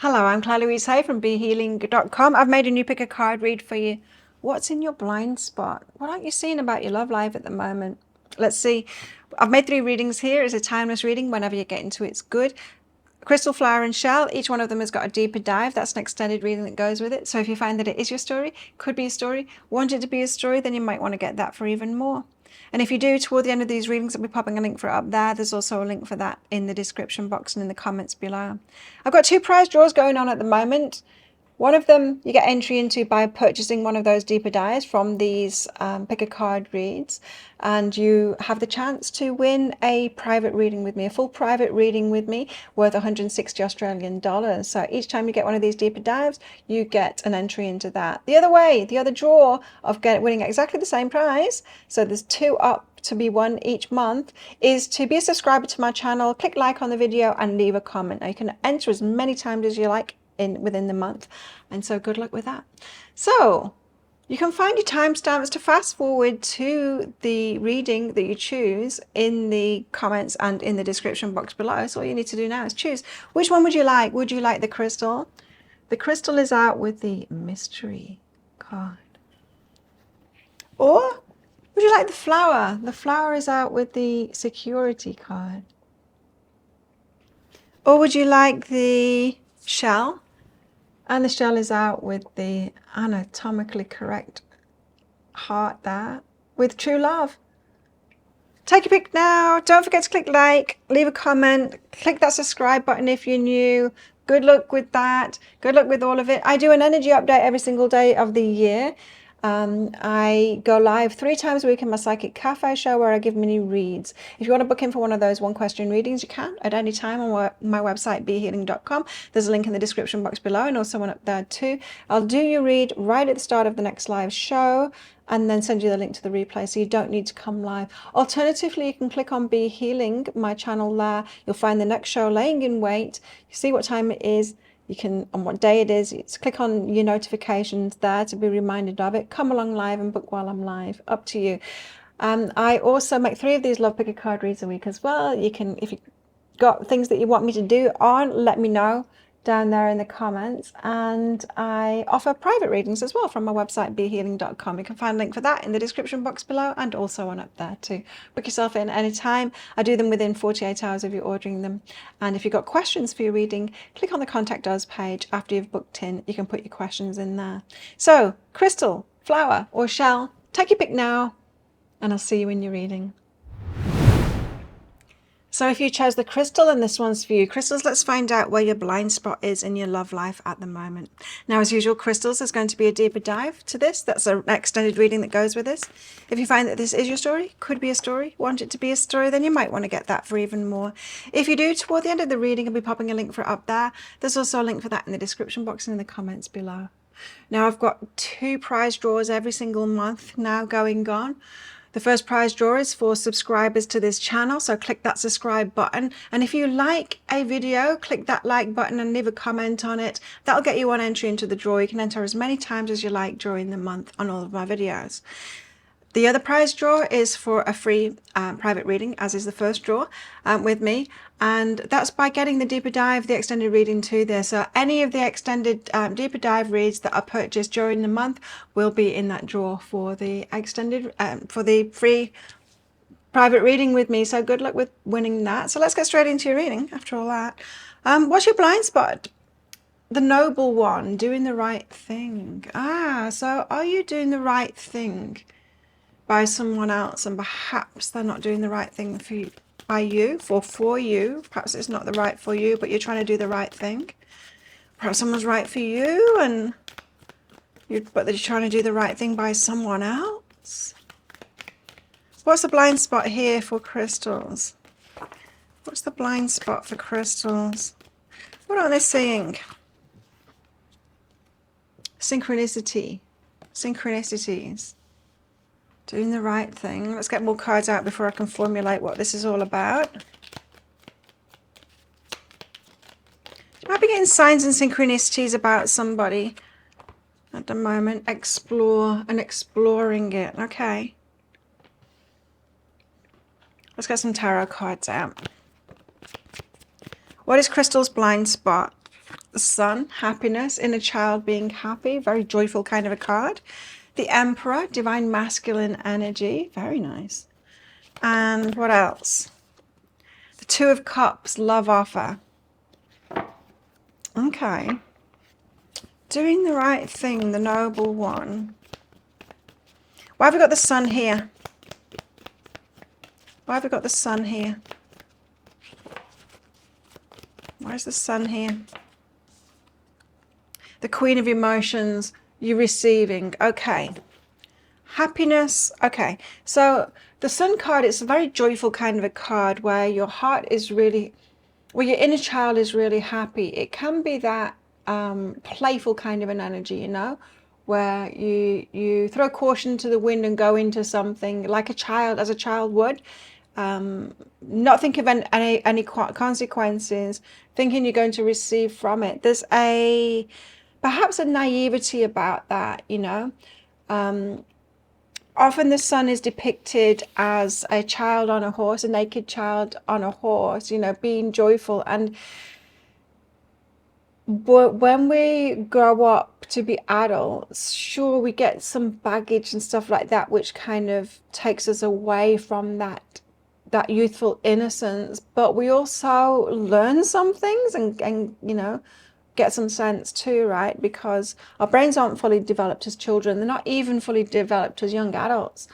Hello, I'm Claire Louise Hay from BeHealing.com. I've made a new pick a card read for you. What's in your blind spot? What aren't you seeing about your love life at the moment? Let's see. I've made 3 readings here. It's a timeless reading. Whenever you get into it, it's good. Crystal, flower and shell. Each one of them has got a deeper dive. That's an extended reading that goes with it. So if you find that it is your story, could be a story, want it to be a story, then you might want to get that for even more. And if you do, toward the end of these readings, I'll be popping a link for it up there. There's also a link for that in the description box and in the comments below. I've got 2 prize draws going on at the moment. One of them you get entry into by purchasing one of those deeper dives from these pick a card reads, and you have the chance to win a private reading with me, a full private reading with me worth 160 Australian dollars. So each time you get one of these deeper dives, you get an entry into that. The other way, the other draw of winning exactly the same prize, so there's 2 up to be won each month, is to be a subscriber to my channel, click like on the video and leave a comment. Now you can enter as many times as you like within the month, and so good luck with that. So you can find your timestamps to fast forward to the reading that you choose in the comments and in the description box below. So all you need to do now is choose. Which one would you like? Would you like the crystal? The crystal is out with the mystery card. Or would you like the flower? The flower is out with the security card. Or would you like the shell? And the shell is out with the anatomically correct heart there with true love. Take your pick now. Don't forget to click like, leave a comment, click that subscribe button if you're new. Good luck with that. Good luck with all of it. I do an energy update every single day of the year. I go live 3 times a week in my Psychic Cafe show where I give mini reads. If you want to book in for one of those 1-question readings, you can at any time on my website, BeHealing.com. There's a link in the description box below and also one up there too. I'll do your read right at the start of the next live show and then send you the link to the replay, so you don't need to come live. Alternatively, you can click on Be Healing, my channel there. You'll find the next show laying in wait. You see what time it is. You can, on what day it is, click on your notifications there to be reminded of it. Come along live and book while I'm live. Up to you. I also make 3 of these Love Pick a Card reads a week as well. You can, if you've got things that you want me to do on, let me know down there in the comments. And I offer private readings as well from my website, BeHealing.com. You can find a link for that in the description box below and also one up there too. Book yourself in anytime. I do them within 48 hours of you ordering them. And if you've got questions for your reading, click on the Contact Us page after you've booked in. You can put your questions in there. So, crystal, flower or shell, take your pick now and I'll see you in your reading. So if you chose the crystal, and this one's for you. Crystals, let's find out where your blind spot is in your love life at the moment. Now, as usual, crystals, there's going to be a deeper dive to this. That's an extended reading that goes with this. If you find that this is your story, could be a story, want it to be a story, then you might want to get that for even more. If you do, toward the end of the reading, I'll be popping a link for it up there. There's also a link for that in the description box and in the comments below. Now, I've got 2 prize draws every single month now going on. The first prize draw is for subscribers to this channel, so click that subscribe button. And if you like a video, click that like button and leave a comment on it. That'll get you one entry into the draw. You can enter as many times as you like during the month on all of my videos. The other prize draw is for a free private reading, as is the first draw with me. And that's by getting the deeper dive, the extended reading to this. So any of the extended deeper dive reads that are purchased during the month will be in that draw for the extended, for the free private reading with me. So good luck with winning that. So let's get straight into your reading after all that. What's your blind spot? The noble one, doing the right thing. So are you doing the right thing by someone else, and perhaps they're not doing the right thing for you, for you. Perhaps it's not the right for you, but you're trying to do the right thing. Perhaps someone's right for you, but they're trying to do the right thing by someone else. What's the blind spot here for crystals? What's the blind spot for crystals? What are they saying? Synchronicity. Synchronicities. Doing the right thing. Let's get more cards out before I can formulate what this is all about. You might be getting signs and synchronicities about somebody at the moment. Explore and exploring it. Okay. Let's get some tarot cards out. What is crystal's blind spot? The Sun, happiness, inner child being happy, very joyful kind of a card. The Emperor, divine masculine energy, very nice. And what else? The Two of Cups, love offer. Okay. Doing the right thing, the noble one. Why have we got the Sun here? Why have we got the Sun here? Why is the Sun here? The Queen of Emotions, you're receiving. Okay. Happiness. Okay. So the Sun card, it's a very joyful kind of a card where your heart is really, well, your inner child is really happy. It can be that playful kind of an energy, you know, where you throw caution to the wind and go into something like a child, as a child would. Not think of any consequences, thinking you're going to receive from it. There's perhaps a naivety about that, you know. Often the Sun is depicted as a child on a horse, a naked child on a horse, you know, being joyful. But when we grow up to be adults, sure, we get some baggage and stuff like that, which kind of takes us away from that youthful innocence. But we also learn some things and you know, get some sense too, right? Because our brains aren't fully developed as children. They're not even fully developed as young adults.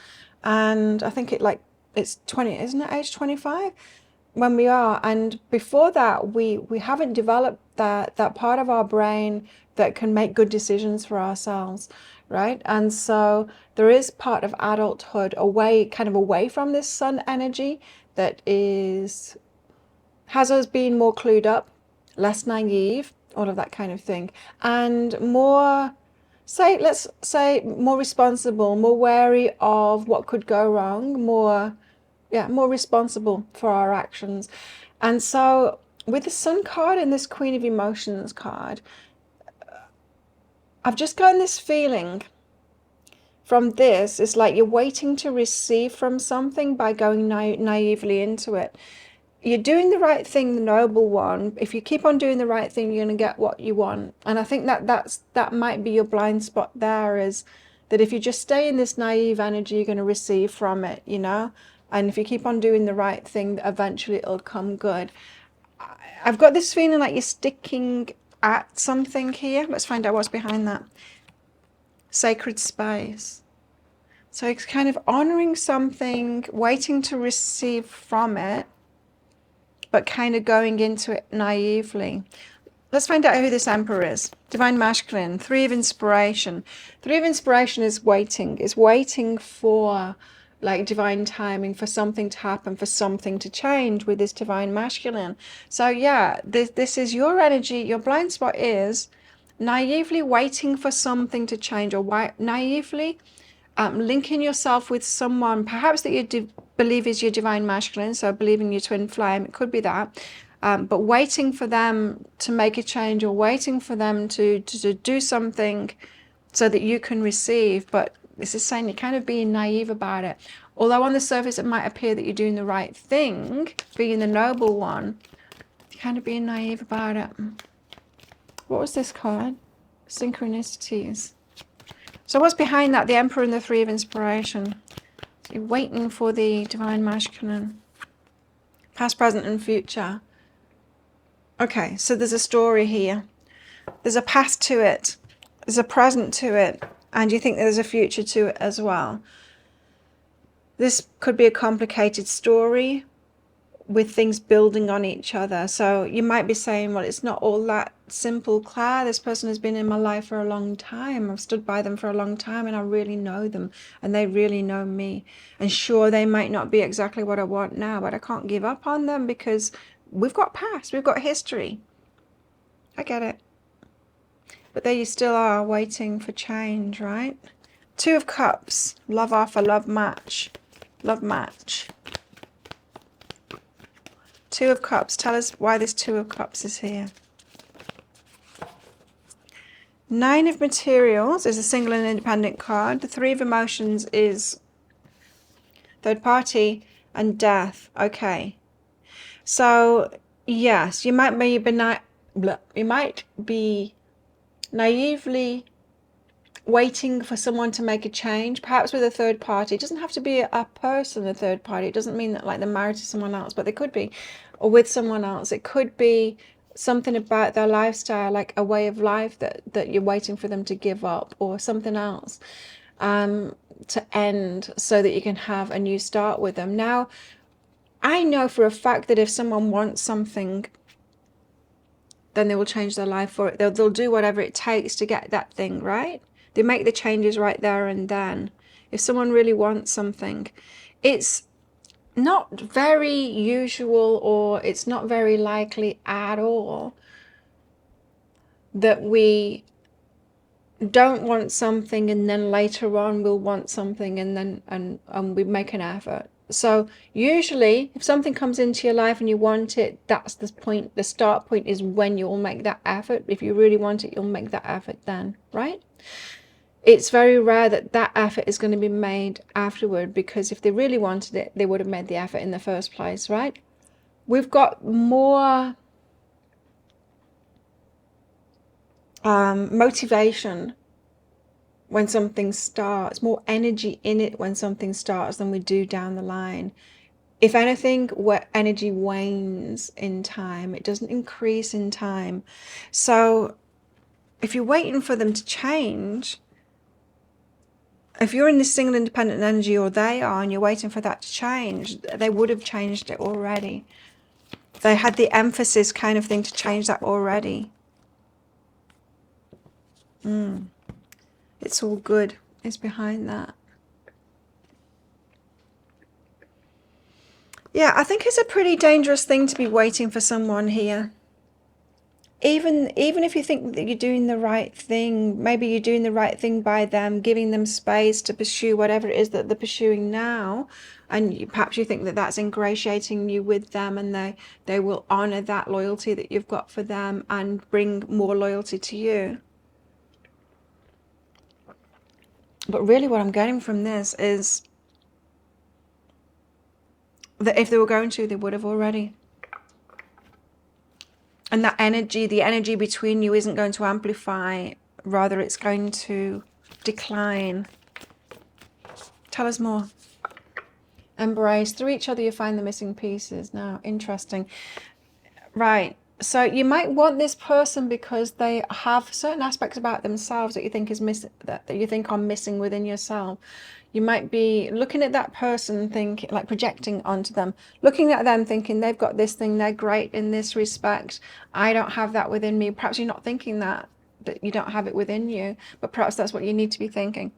And I think it's 20, isn't it, age 25? When we are, and before that we haven't developed that part of our brain that can make good decisions for ourselves, right? And so there is part of adulthood away from this Sun energy that has us being more clued up, less naive, all of that kind of thing, and more, let's say more responsible, more wary of what could go wrong, more responsible for our actions. And so with the Sun card and this Queen of Emotions card, I've just gotten this feeling from this. It's like you're waiting to receive from something by going naively into it. You're doing the right thing, the noble one. If you keep on doing the right thing, you're going to get what you want. And I think that might be your blind spot there, is that if you just stay in this naive energy, you're going to receive from it, you know? And if you keep on doing the right thing, eventually it'll come good. I've got this feeling like you're sticking at something here. Let's find out what's behind that. Sacred space. So it's kind of honoring something, waiting to receive from it, but kind of going into it naively. Let's find out who this Emperor is. Divine Masculine, Three of Inspiration. Three of Inspiration is waiting. It's waiting for like divine timing, for something to happen, for something to change with this Divine Masculine. So yeah, this is your energy. Your blind spot is naively waiting for something to change, or naively linking yourself with someone perhaps that you believe is your Divine Masculine, so believing your twin flame, it could be that, but waiting for them to make a change, or waiting for them to do something so that you can receive. But this is saying you're kind of being naive about it. Although on the surface it might appear that you're doing the right thing, being the noble one, you're kind of being naive about it. What was this card? Synchronicities. So what's behind that? The Emperor and the Three of Inspiration. So you're waiting for the Divine Masculine. Past, present, and future. Okay, so there's a story here. There's a past to it. There's a present to it. And you think there's a future to it as well. This could be a complicated story with things building on each other. So you might be saying, well, it's not all that simple, Claire. This person has been in my life for a long time. I've stood by them for a long time, and I really know them, and they really know me. And sure, they might not be exactly what I want now, but I can't give up on them because we've got past, we've got history. I get it. But there you still are, waiting for change, right? Two of Cups, love offer, love match. Love match. Two of Cups, tell us why this Two of Cups is here. Nine of Materials is a single and independent card. The Three of Emotions is third party and death. Okay. So, yes, you might be you might be naively waiting for someone to make a change, perhaps with a third party. It doesn't have to be a person, a third party. It doesn't mean that like they're married to someone else, but they could be, or with someone else. It could be something about their lifestyle, like a way of life that you're waiting for them to give up, or something else to end so that you can have a new start with them. Now, I know for a fact that if someone wants something, then they will change their life for it. They'll do whatever it takes to get that thing, right? They make the changes right there and then. If someone really wants something, it's not very usual, or it's not very likely at all that we don't want something and then later on we'll want something and then and we make an effort. So usually if something comes into your life and you want it, that's the point. The start point is when you'll make that effort. If you really want it, you'll make that effort then, right? It's very rare that that effort is going to be made afterward, because if they really wanted it, they would have made the effort in the first place, right? We've got more motivation when something starts, more energy in it when something starts than we do down the line. If anything, where energy wanes in time, it doesn't increase in time. So if you're waiting for them to change, if you're in this single independent energy, or they are, and you're waiting for that to change, they would have changed it already. They had the emphasis kind of thing to change that already. It's all good. It's behind that. Yeah, I think it's a pretty dangerous thing to be waiting for someone here. Even if you think that you're doing the right thing, maybe you're doing the right thing by them, giving them space to pursue whatever it is that they're pursuing now, and perhaps you think that that's ingratiating you with them, and they will honor that loyalty that you've got for them and bring more loyalty to you. But really what I'm getting from this is that if they were going to, they would have already. And that energy, the energy between you isn't going to amplify, rather it's going to decline. Tell us more. Embrace. Through each other you find the missing pieces. Now, interesting. Right. So you might want this person because they have certain aspects about themselves that you think is that you think are missing within yourself. You might be looking at that person, thinking, like projecting onto them, looking at them thinking they've got this thing, they're great in this respect, I don't have that within me. Perhaps you're not thinking that you don't have it within you, but perhaps that's what you need to be thinking.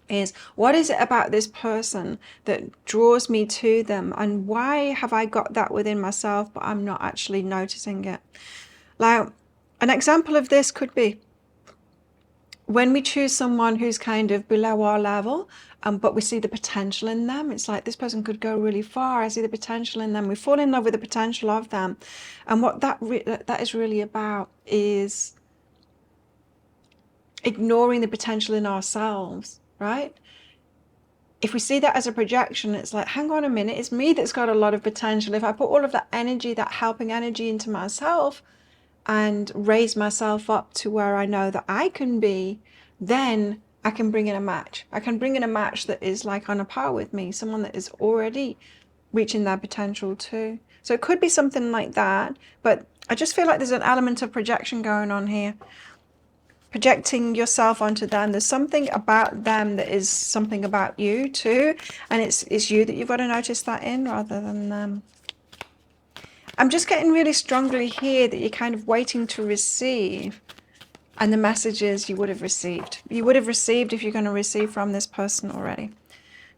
Is what is it about this person that draws me to them, and why have I got that within myself but I'm not actually noticing it? Like an example of this could be when we choose someone who's kind of below our level, but we see the potential in them. It's like, this person could go really far. I see the potential in them. We fall in love with the potential of them. And what that is really about is ignoring the potential in ourselves, right? If we see that as a projection, it's like, hang on a minute, it's me that's got a lot of potential. If I put all of that energy, that helping energy into myself, and raise myself up to where I know that I can be, then I can bring in a match. I can bring in a match that is like on a par with me, someone that is already reaching their potential too. So it could be something like that, but I just feel like there's an element of projection going on here. Projecting yourself onto them. There's something about them that is something about you too, and it's you that you've got to notice that in, rather than them. I'm just getting really strongly here that you're kind of waiting to receive, and the messages you would have received. You would have received if you're going to receive from this person already.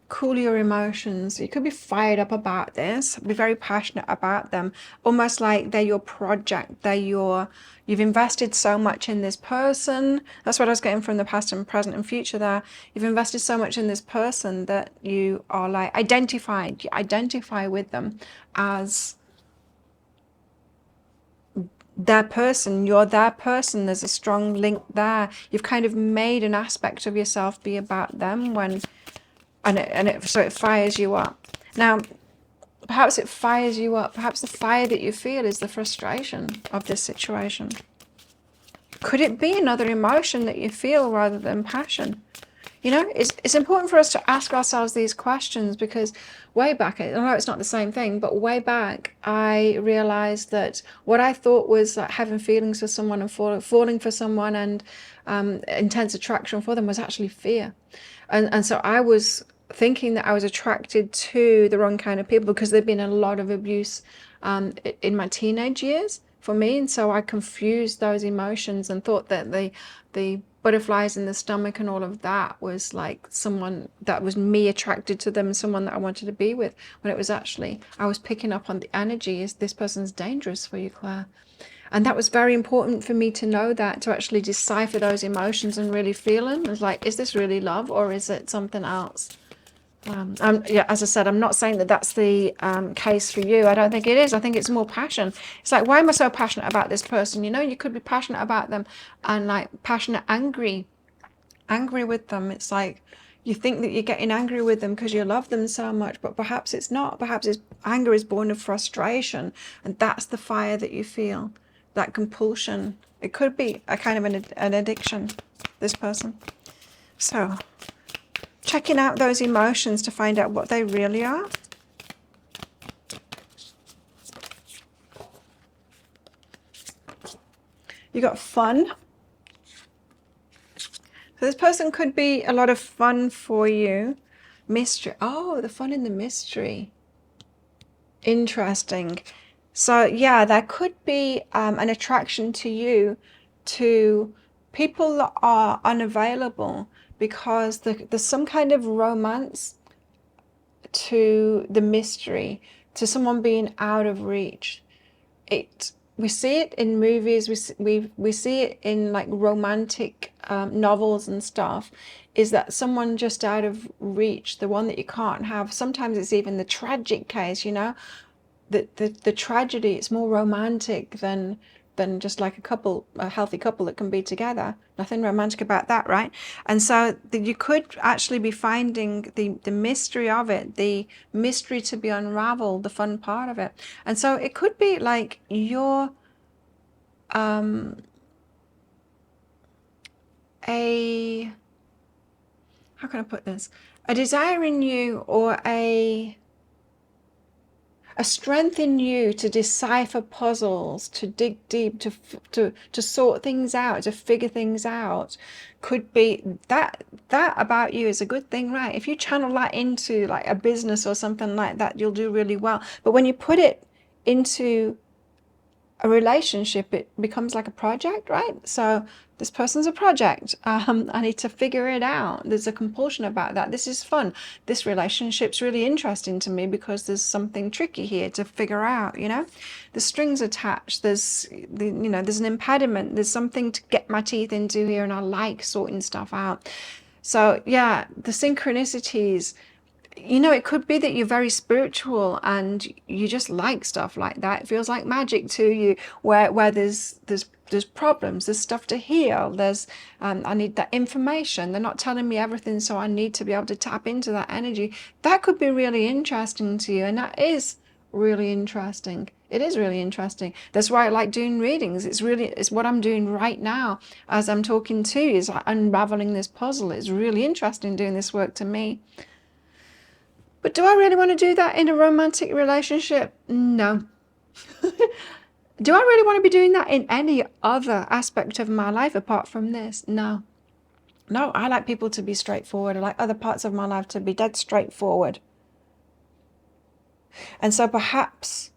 Cool your emotions. You could be fired up about this, be very passionate about them, almost like they're your project, you've invested so much in this person. That's what I was getting from the past and present and future there. You've invested so much in this person that you are like identified. You identify with them as their person. You're their person. There's a strong link there. You've kind of made an aspect of yourself be about them so it fires you up. Now, Perhaps it fires you up. Perhaps the fire that you feel is the frustration of this situation. Could it be another emotion that you feel rather than passion? You know, it's important for us to ask ourselves these questions, because way back, I know it's not the same thing, but way back, I realized that what I thought was like having feelings for someone and falling for someone and intense attraction for them was actually fear. And so I was thinking that I was attracted to the wrong kind of people because there'd been a lot of abuse in my teenage years for me, and so I confused those emotions and thought that the butterflies in the stomach and all of that was like someone that was me attracted to them, someone that I wanted to be with, when it was actually I was picking up on the energy is this person's dangerous for you, Claire. And that was very important for me to know, that to actually decipher those emotions and really feel them. It's like, is this really love or is it something else? Yeah, as I said, I'm not saying that that's the case for you. I don't think it is. I think it's more passion. It's like, why am I so passionate about this person? You know, you could be passionate about them and like passionate, angry with them. It's like you think that you're getting angry with them because you love them so much, but perhaps it's not. Perhaps it's anger is born of frustration, and that's the fire that you feel, that compulsion. It could be a kind of an addiction, this person. So checking out those emotions to find out what they really are. You got fun. So this person could be a lot of fun for you. Mystery. Oh, the fun in the mystery. Interesting. So yeah, there could be an attraction to you to people that are unavailable, because there's some kind of romance to the mystery, to someone being out of reach. We see it in movies, we see it in like romantic novels and stuff, is that someone just out of reach, the one that you can't have. Sometimes it's even the tragic case, you know, the tragedy, it's more romantic than just like a healthy couple that can be together. Nothing romantic about that, right? And so you could actually be finding the mystery of it, the mystery to be unraveled, the fun part of it. And so it could be like your how can I put this? A desire in you, or a strength in you to decipher puzzles, to dig deep, to sort things out, to figure things out. Could be that about you is a good thing, right? If you channel that into like a business or something like that, you'll do really well. But when you put it into a relationship, it becomes like a project, right? So this person's a project. I need to figure it out. There's a compulsion about that. This is fun. This relationship's really interesting to me because there's something tricky here to figure out, you know? The strings attached, there's an impediment, there's something to get my teeth into here, and I like sorting stuff out. So yeah, the synchronicities, you know, it could be that you're very spiritual and you just like stuff like that. It feels like magic to you, where there's problems, there's stuff to heal, there's I need that information. They're not telling me everything, so I need to be able to tap into that energy. That could be really interesting to you, and that is really interesting. It is really interesting. That's why I like doing readings. It's what I'm doing right now as I'm talking to you, is unraveling this puzzle. It's really interesting doing this work to me. But do I really want to do that in a romantic relationship? No. Do I really want to be doing that in any other aspect of my life apart from this? No. No, I like people to be straightforward. I like other parts of my life to be dead straightforward. And so perhaps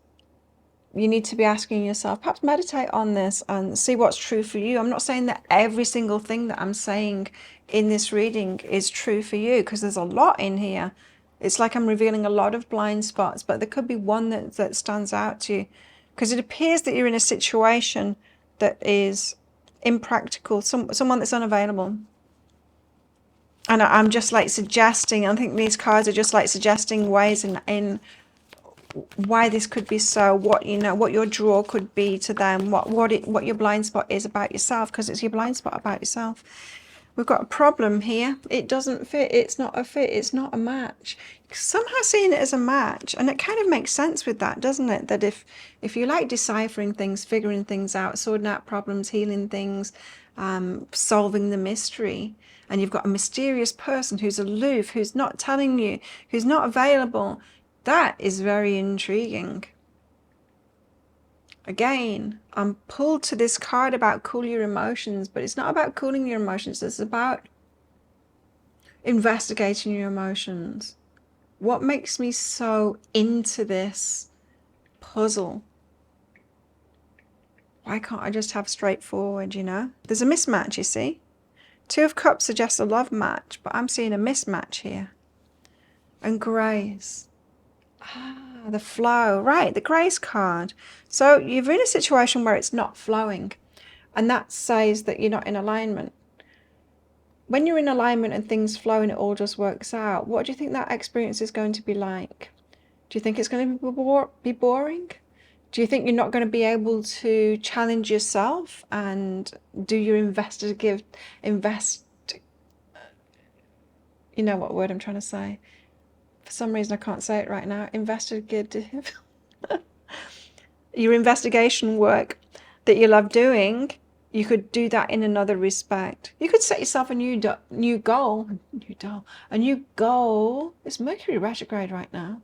you need to be asking yourself, perhaps meditate on this and see what's true for you. I'm not saying that every single thing that I'm saying in this reading is true for you, because there's a lot in here. It's like I'm revealing a lot of blind spots, but there could be one that stands out to you, because it appears that you're in a situation that is impractical, someone that's unavailable. And I'm just like suggesting, I think these cards are just like suggesting ways in why this could be so, what your draw could be to them, what your blind spot is about yourself, because it's your blind spot about yourself. We've got a problem here. It doesn't fit. It's not a fit. It's not a match. Somehow seeing it as a match, and it kind of makes sense with that, doesn't it? That if you like deciphering things, figuring things out, sorting out problems, healing things, solving the mystery, and you've got a mysterious person who's aloof, who's not telling you, who's not available, that is very intriguing. Again, I'm pulled to this card about cool your emotions, but it's not about cooling your emotions. It's about investigating your emotions. What makes me so into this puzzle? Why can't I just have straightforward, you know? There's a mismatch, you see? Two of Cups suggests a love match, but I'm seeing a mismatch here. And grace. The flow, right, the grace card. So you're in a situation where it's not flowing, and that says that you're not in alignment. When you're in alignment and things flow and it all just works out, what do you think that experience is going to be like? Do you think it's going to be boring? Do you think you're not going to be able to challenge yourself and do your you know what word I'm trying to say? For some reason I can't say it right now. Investigative. Your investigation work that you love doing, you could do that in another respect. You could set yourself a new goal. It's Mercury retrograde right now.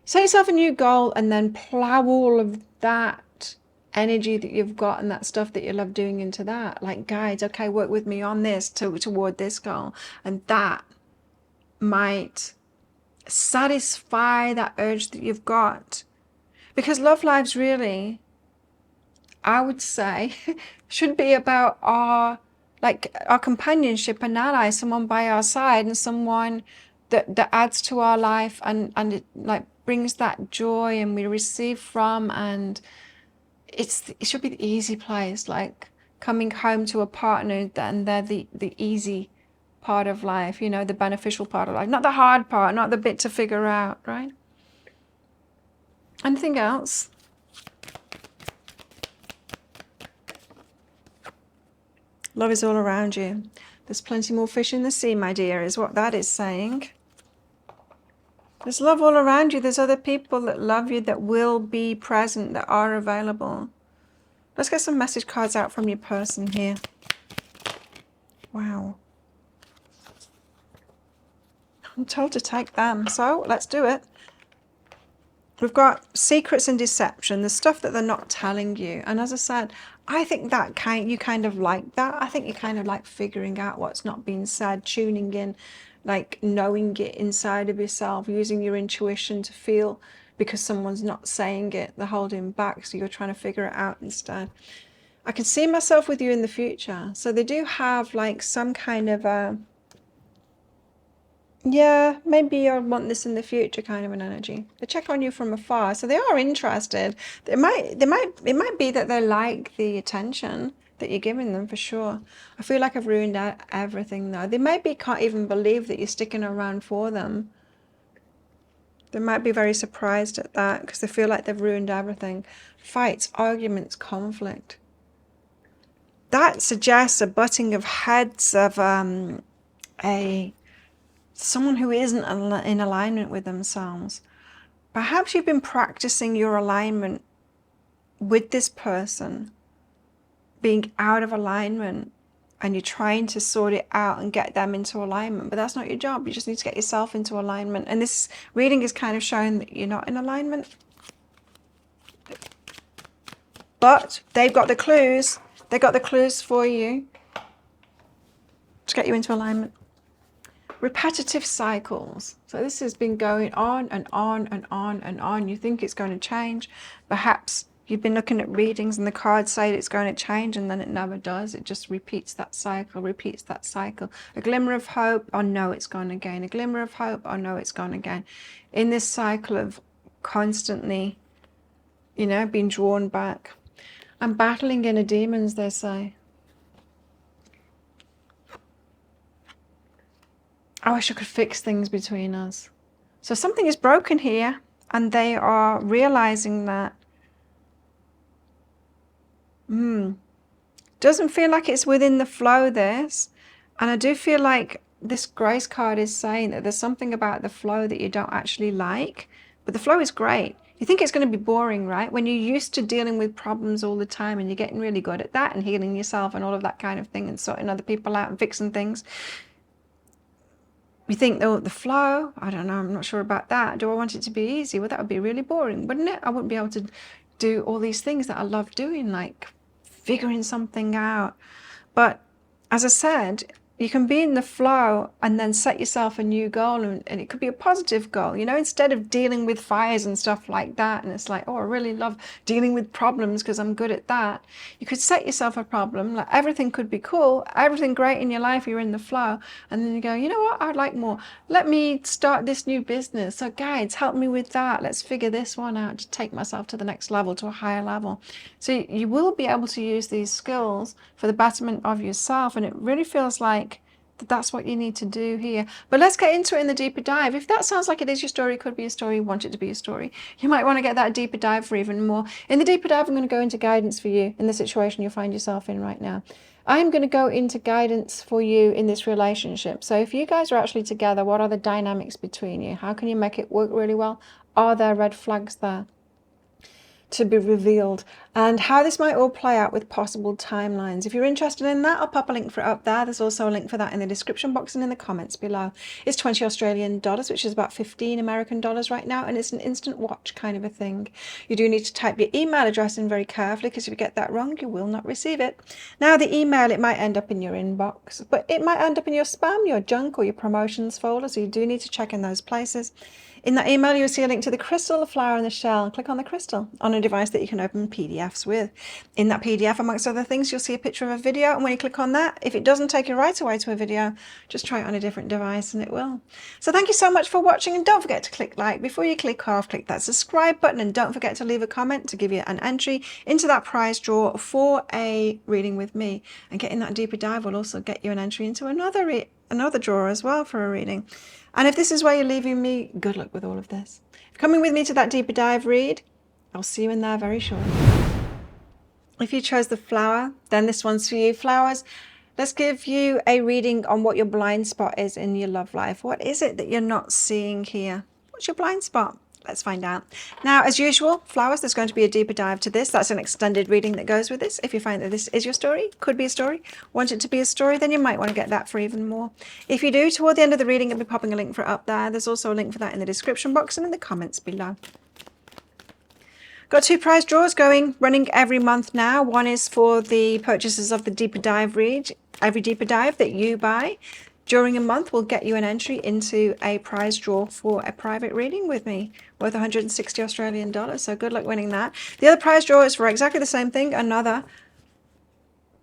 Set yourself a new goal and then plow all of that energy that you've got and that stuff that you love doing into that. Like guides, okay, work with me on this toward this goal. And that might satisfy that urge that you've got. Because love lives really, I would say, should be about our companionship and ally, someone by our side and someone that adds to our life and it like brings that joy and we receive from, and it should be the easy place, like coming home to a partner and they're the easy part of life, you know, the beneficial part of life, not the hard part, not the bit to figure out, right? Anything else? Love is all around you. There's plenty more fish in the sea, my dear, is what that is saying. There's love all around you. There's other people that love you, that will be present, that are available. Let's get some message cards out from your person here. Wow. I'm told to take them, so let's do it. We've got secrets and deception, the stuff that they're not telling you. And as I said, I think that you kind of like that. I think you kind of like figuring out what's not being said, tuning in, like knowing it inside of yourself, using your intuition to feel, because someone's not saying it, they're holding back, so you're trying to figure it out instead. I can see myself with you in the future. So they do have like some kind of a, yeah, maybe you'll want this in the future kind of an energy. They check on you from afar, so they are interested. It might be that they like the attention that you're giving them, for sure. I feel like I've ruined everything though. They maybe can't even believe that you're sticking around for them. They might be very surprised at that because they feel like they've ruined everything. Fights, arguments, conflict. That suggests a butting of heads of someone who isn't in alignment with themselves. Perhaps you've been practicing your alignment with this person, being out of alignment, and you're trying to sort it out and get them into alignment, but that's not your job. You just need to get yourself into alignment. And this reading is kind of showing that you're not in alignment. But they've got the clues. They got the clues for you to get you into alignment. Repetitive cycles. So this has been going on and on and on and on. You think it's going to change. Perhaps you've been looking at readings and the cards say it's going to change, and then it never does. It just repeats that cycle, repeats that cycle. A glimmer of hope, oh no, it's gone again. A glimmer of hope, oh no, it's gone again. In this cycle of constantly, you know, being drawn back. I'm battling inner demons, they say. I wish I could fix things between us. So something is broken here, and they are realizing that. Doesn't feel like it's within the flow, this. And I do feel like this grace card is saying that there's something about the flow that you don't actually like, but the flow is great. You think it's going to be boring, right? When you're used to dealing with problems all the time and you're getting really good at that and healing yourself and all of that kind of thing and sorting other people out and fixing things. You think, oh, the flow, I don't know, I'm not sure about that. Do I want it to be easy? Well, that would be really boring, wouldn't it? I wouldn't be able to do all these things that I love doing, like figuring something out. But as I said, you can be in the flow and then set yourself a new goal, and it could be a positive goal, you know, instead of dealing with fires and stuff like that. And it's like, oh, I really love dealing with problems because I'm good at that. You could set yourself a problem, like everything could be cool, everything great in your life, you're in the flow, and then you go, you know what, I'd like more. Let me start this new business. So guides, help me with that. Let's figure this one out to take myself to the next level, to a higher level. So you will be able to use these skills for the betterment of yourself, and it really feels like that's what you need to do here. But let's get into it in the deeper dive. If that sounds like it is your story, could be a story, you want it to be a story, you might want to get that deeper dive for even more. In the deeper dive, I'm going to go into guidance for you in the situation you find yourself in right now. I'm going to go into guidance for you in this relationship. So if you guys are actually together, what are the dynamics between you? How can you make it work really well? Are there red flags there to be revealed, and how this might all play out with possible timelines? If you're interested in that, I'll pop a link for it up there. There's also a link for that in the description box and in the comments below. It's 20 Australian dollars, which is about 15 American dollars right now, and it's an instant watch kind of a thing. You do need to type your email address in very carefully, because if you get that wrong, you will not receive it. Now, the email, it might end up in your inbox, but it might end up in your spam, your junk, or your promotions folder, so you do need to check in those places. In that email, you'll see a link to the crystal, the flower, and the shell. Click on the crystal on a device that you can open PDFs with. In that PDF, amongst other things, you'll see a picture of a video, and when you click on that, if it doesn't take you right away to a video, just try it on a different device and it will. So thank you so much for watching, and don't forget to click like. Before you click off, click that subscribe button, and don't forget to leave a comment to give you an entry into that prize draw for a reading with me. And getting that deeper dive will also get you an entry into another draw as well for a reading. And if this is where you're leaving me, good luck with all of this. If coming with me to that deeper dive read, I'll see you in there very shortly. If you chose the flower, then this one's for you. Flowers, let's give you a reading on what your blind spot is in your love life. What is it that you're not seeing here? What's your blind spot? Let's find out. Now, as usual, flowers, there's going to be a deeper dive to this. That's an extended reading that goes with this. If you find that this is your story, could be a story, want it to be a story, then you might want to get that for even more. If you do, toward the end of the reading, I'll be popping a link for it up there. There's also a link for that in the description box and in the comments below. Got 2 prize draws running every month now. One is for the purchases of the deeper dive read. Every deeper dive that you buy during a month will get you an entry into a prize draw for a private reading with me worth 160 Australian dollars. So good luck winning that. The other prize draw is for exactly the same thing, another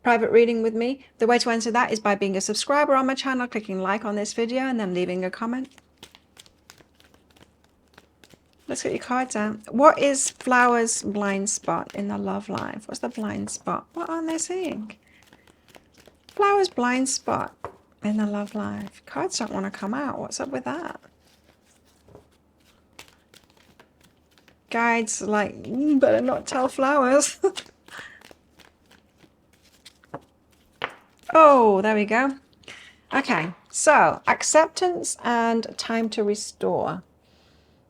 private reading with me. The way to enter that is by being a subscriber on my channel, clicking like on this video, and then leaving a comment. Let's get your cards out. What is Flower's blind spot in the love life? What's the blind spot? What aren't they seeing? Flower's blind spot in the love life. Cards don't want to come out. What's up with that? Guides like, better not tell Flowers. Oh, there we go. Okay, so acceptance and time to restore.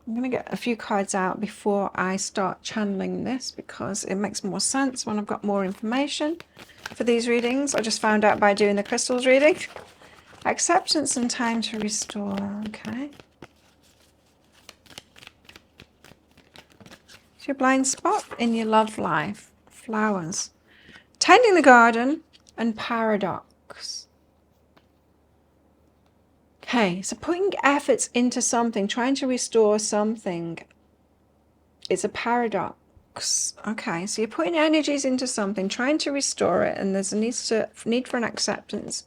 I'm going to get a few cards out before I start channeling this, because it makes more sense when I've got more information for these readings. I just found out by doing the crystals reading. Acceptance and time to restore. Okay. It's your blind spot in your love life. Flowers. Tending the garden and paradox. Okay, so putting efforts into something, trying to restore something. It's a paradox. Okay, so you're putting energies into something, trying to restore it, and there's a need for an acceptance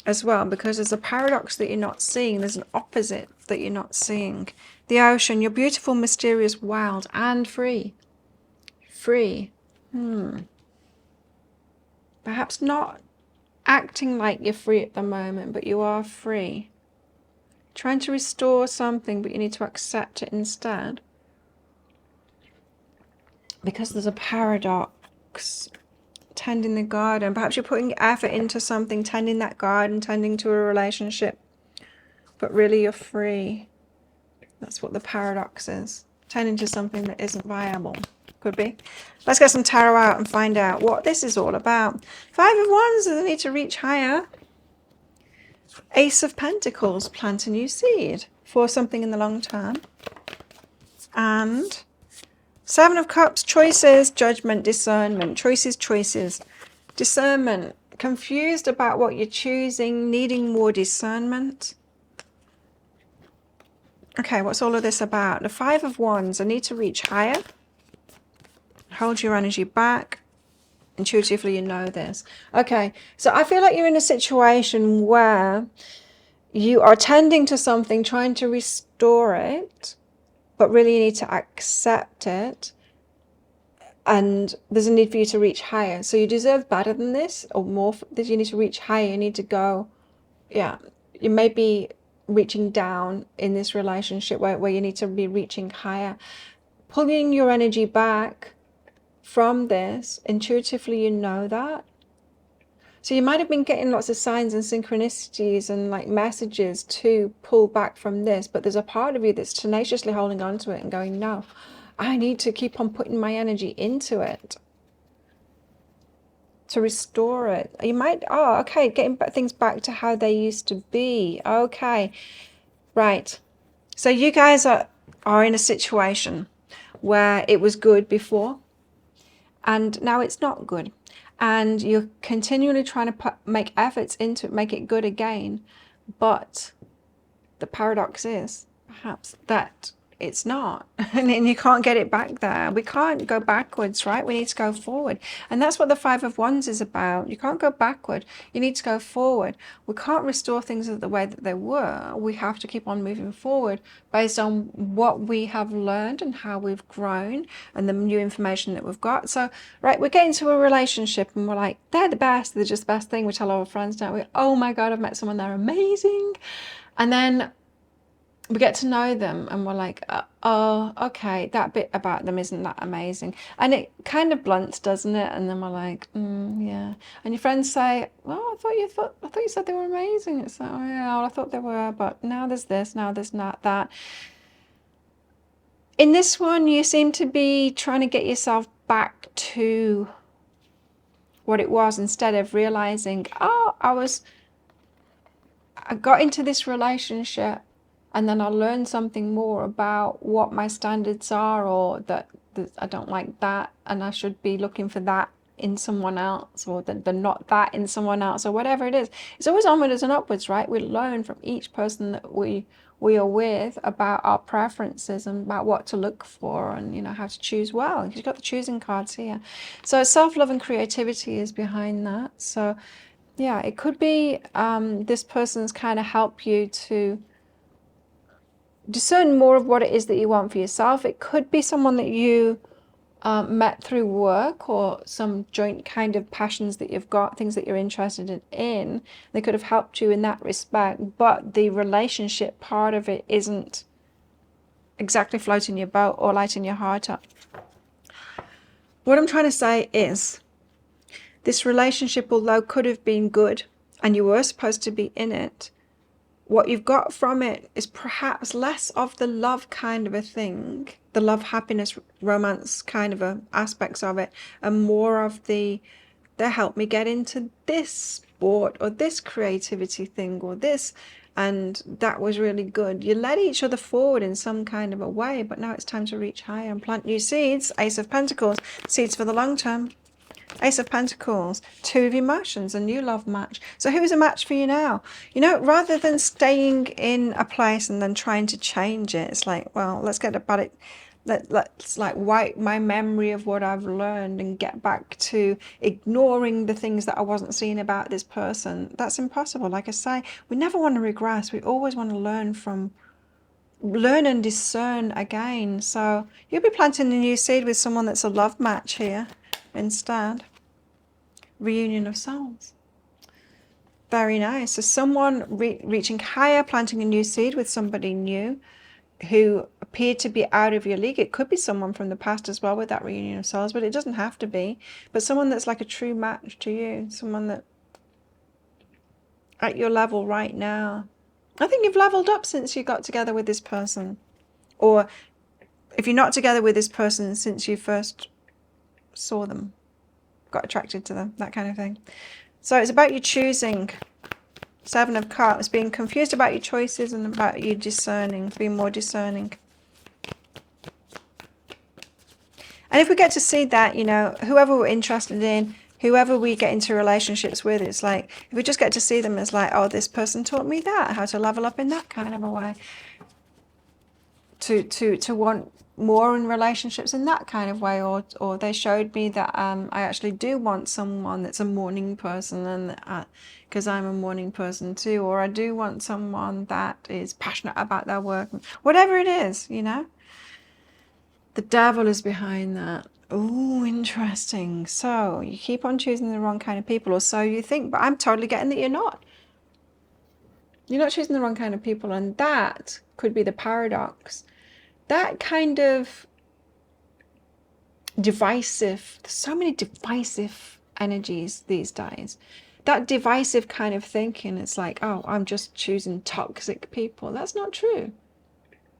as well, because there's a paradox that you're not seeing. There's an opposite that you're not seeing. The ocean, you're beautiful, mysterious, wild, and free. Free. Perhaps not acting like you're free at the moment, but you are free. Trying to restore something, but you need to accept it instead. Because there's a paradox. tending the garden. Perhaps you're putting effort into something, tending that garden, tending to a relationship, but really you're free. That's what the paradox is. Tending to something that isn't viable. Could be. Let's get some tarot out and find out what this is all about. 5 of Wands, the need to reach higher. Ace of Pentacles, plant a new seed for something in the long term. And 7 of Cups, choices, judgment, discernment. Choices, discernment. Confused about what you're choosing, needing more discernment. Okay, what's all of this about? The 5 of Wands, I need to reach higher. Hold your energy back. Intuitively, you know this. Okay, so I feel like you're in a situation where you are tending to something, trying to restore it, but really you need to accept it. And there's a need for you to reach higher. So you deserve better than this, or more. You need to reach higher. You need to go, yeah, you may be reaching down in this relationship where you need to be reaching higher. Pulling your energy back from this, intuitively you know that. So you might have been getting lots of signs and synchronicities and like messages to pull back from this, but there's a part of you that's tenaciously holding on to it and going, no, I need to keep on putting my energy into it to restore it. You might, oh, okay, getting things back to how they used to be. Okay, right. So you guys are in a situation where it was good before and now it's not good. And you're continually trying to make efforts into it, make it good again. But the paradox is perhaps that it's not, and you can't get it back there. We can't go backwards, right? We need to go forward. And that's what the 5 of Wands is about. You can't go backward. You need to go forward. We can't restore things the way that they were. We have to keep on moving forward based on what we have learned and how we've grown and the new information that we've got. So, right, we get into a relationship and we're like, they're the best. They're just the best thing. We tell our friends, don't we? Oh my God, I've met someone, they're amazing. And then we get to know them and we're like, oh, okay, that bit about them isn't that amazing. And it kind of blunts, doesn't it? And then we're like, yeah. And your friends say, well, I thought you said they were amazing. It's like, oh yeah, well, I thought they were, but now there's this, now there's not that. In this one, you seem to be trying to get yourself back to what it was instead of realizing, oh, I got into this relationship and then I learned something more about what my standards are, or that I don't like that and I should be looking for that in someone else, or the not that in someone else, or whatever it is. It's always onwards and upwards, right? We learn from each person that we are with about our preferences and about what to look for, and, you know, how to choose well. You've got the choosing cards here. So self-love and creativity is behind that. So yeah, it could be this person's kind of help you to discern more of what it is that you want for yourself. It could be someone that you met through work, or some joint kind of passions that you've got, things that you're interested in. They could have helped you in that respect, but the relationship part of it isn't exactly floating your boat or lighting your heart up. What I'm trying to say is, this relationship, although could have been good and you were supposed to be in it, what you've got from it is perhaps less of the love kind of a thing, the love, happiness, romance kind of aspects of it, and more of they helped me get into this sport or this creativity thing or this, and that was really good. You led each other forward in some kind of a way, but now it's time to reach higher and plant new seeds. Ace of Pentacles, seeds for the long term. Ace of Pentacles, 2 of Emotions, a new love match. So who's a match for you now? You know, rather than staying in a place and then trying to change it, it's like, well, let's get about it. Let's like wipe my memory of what I've learned and get back to ignoring the things that I wasn't seeing about this person. That's impossible. Like I say, we never want to regress. We always want to learn and discern again. So you'll be planting a new seed with someone that's a love match here instead. Reunion of souls. Very nice. So someone reaching higher, planting a new seed with somebody new. who appear to be out of your league. It could be someone from the past as well with that reunion of souls, but it doesn't have to be. But someone that's like a true match to you, someone that at your level right now. I think you've leveled up since you got together with this person. Or if you're not together with this person since you first saw them, got attracted to them, that kind of thing. So it's about you choosing. Seven of Cups, being confused about your choices and about you discerning, being more discerning. And if we get to see that, you know, whoever we're interested in, whoever we get into relationships with, it's like, if we just get to see them as like, oh, this person taught me that, how to level up in that kind of a way. To want more in relationships in that kind of way, or they showed me that I actually do want someone that's a morning person, and because I'm a morning person too, or I do want someone that is passionate about their work, whatever it is, you know. The devil is behind that. Oh, interesting. So you keep on choosing the wrong kind of people, or so you think, but I'm totally getting that you're not. You're not choosing the wrong kind of people, and that could be the paradox. That kind of divisive, there's so many divisive energies these days. That divisive kind of thinking, it's like, oh, I'm just choosing toxic people. That's not true.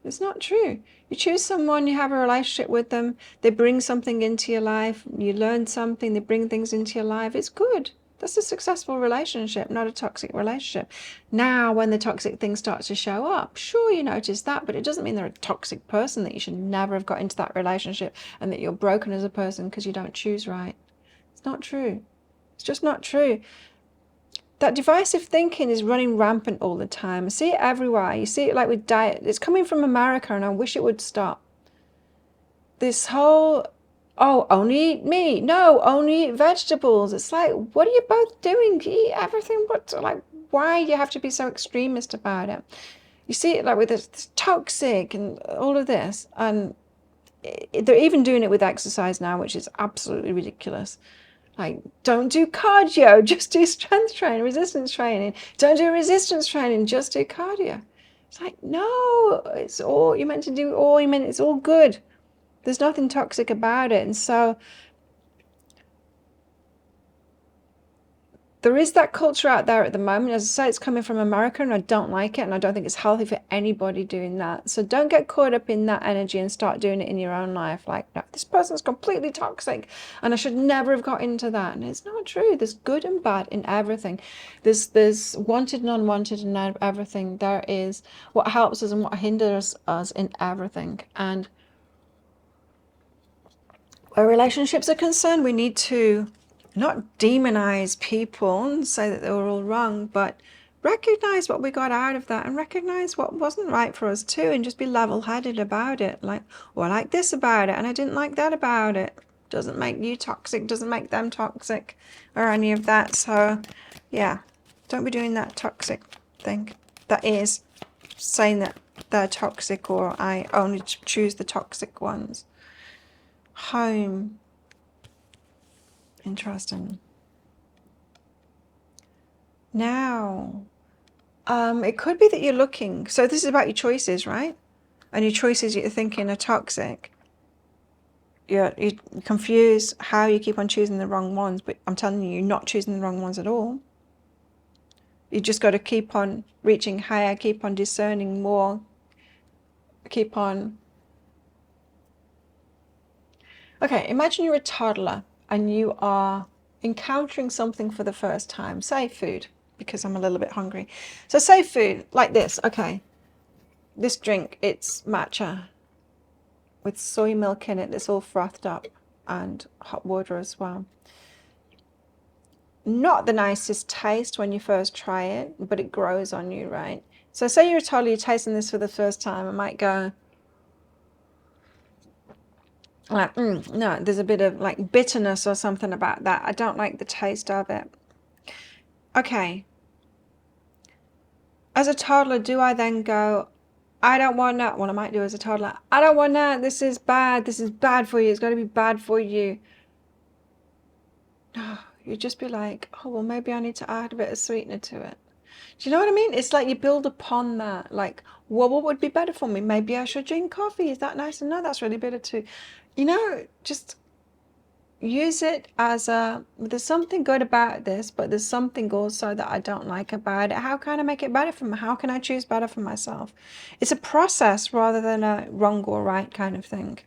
It's not true. You choose someone, you have a relationship with them, they bring something into your life, you learn something, they bring things into your life. It's good. That's a successful relationship, not a toxic relationship. Now, when the toxic things start to show up, sure, you notice that, but it doesn't mean they're a toxic person, that you should never have got into that relationship and that you're broken as a person because you don't choose right. It's not true. It's just not true. That divisive thinking is running rampant all the time. I see it everywhere. You see it like with diet. It's coming from America, and I wish it would stop. This whole, oh, only eat meat. No, only eat vegetables. It's like, what are you both doing? Eat everything. But like, why do you have to be so extremist about it? You see it like with this toxic and all of this. And they're even doing it with exercise now, which is absolutely ridiculous. Like, don't do cardio, just do strength training, resistance training. Don't do resistance training, just do cardio. It's like, no, it's all, you're meant to do all, it's all good. There's nothing toxic about it. And so there is that culture out there at the moment. As I say, it's coming from America, and I don't like it, and I don't think it's healthy for anybody doing that. So don't get caught up in that energy and start doing it in your own life. Like, no, this person's completely toxic, and I should never have got into that. And it's not true. There's good and bad in everything. There's wanted and unwanted in everything. There is what helps us and what hinders us in everything. And where relationships are concerned, we need to not demonize people and say that they were all wrong, but recognize what we got out of that and recognize what wasn't right for us too, and just be level-headed about it. Like, oh, I like this about it and I didn't like that about it. Doesn't make you toxic, doesn't make them toxic or any of that. So yeah, don't be doing that toxic thing. That is saying that they're toxic, or I only choose the toxic ones. Home. Interesting. Now, it could be that you're looking, so this is about your choices, right? And your choices you're thinking are toxic. You're confused how you keep on choosing the wrong ones, but I'm telling you, you're not choosing the wrong ones at all. You just got to keep on reaching higher, keep on discerning more, keep on. Okay, imagine you're a toddler and you are encountering something for the first time, say food, because I'm a little bit hungry. So say food like this. Okay, this drink, it's matcha with soy milk in it that's all frothed up, and hot water as well. Not the nicest taste when you first try it, but it grows on you, right? So say you're a toddler, you're tasting this for the first time, I might go like, no, there's a bit of like bitterness or something about that. I don't like the taste of it. Okay. As a toddler, do I then go, I don't want that? What I might do as a toddler, I don't want that. This is bad. This is bad for you. It's going to be bad for you. No, you'd just be like, oh, well, maybe I need to add a bit of sweetener to it. Do you know what I mean? It's like you build upon that. Like, well, what would be better for me? Maybe I should drink coffee. Is that nice? No, that's really bitter too. You know, just use it as there's something good about this, but there's something also that I don't like about it. How can I make it better for me? How can I choose better for myself? It's a process rather than a wrong or right kind of thing.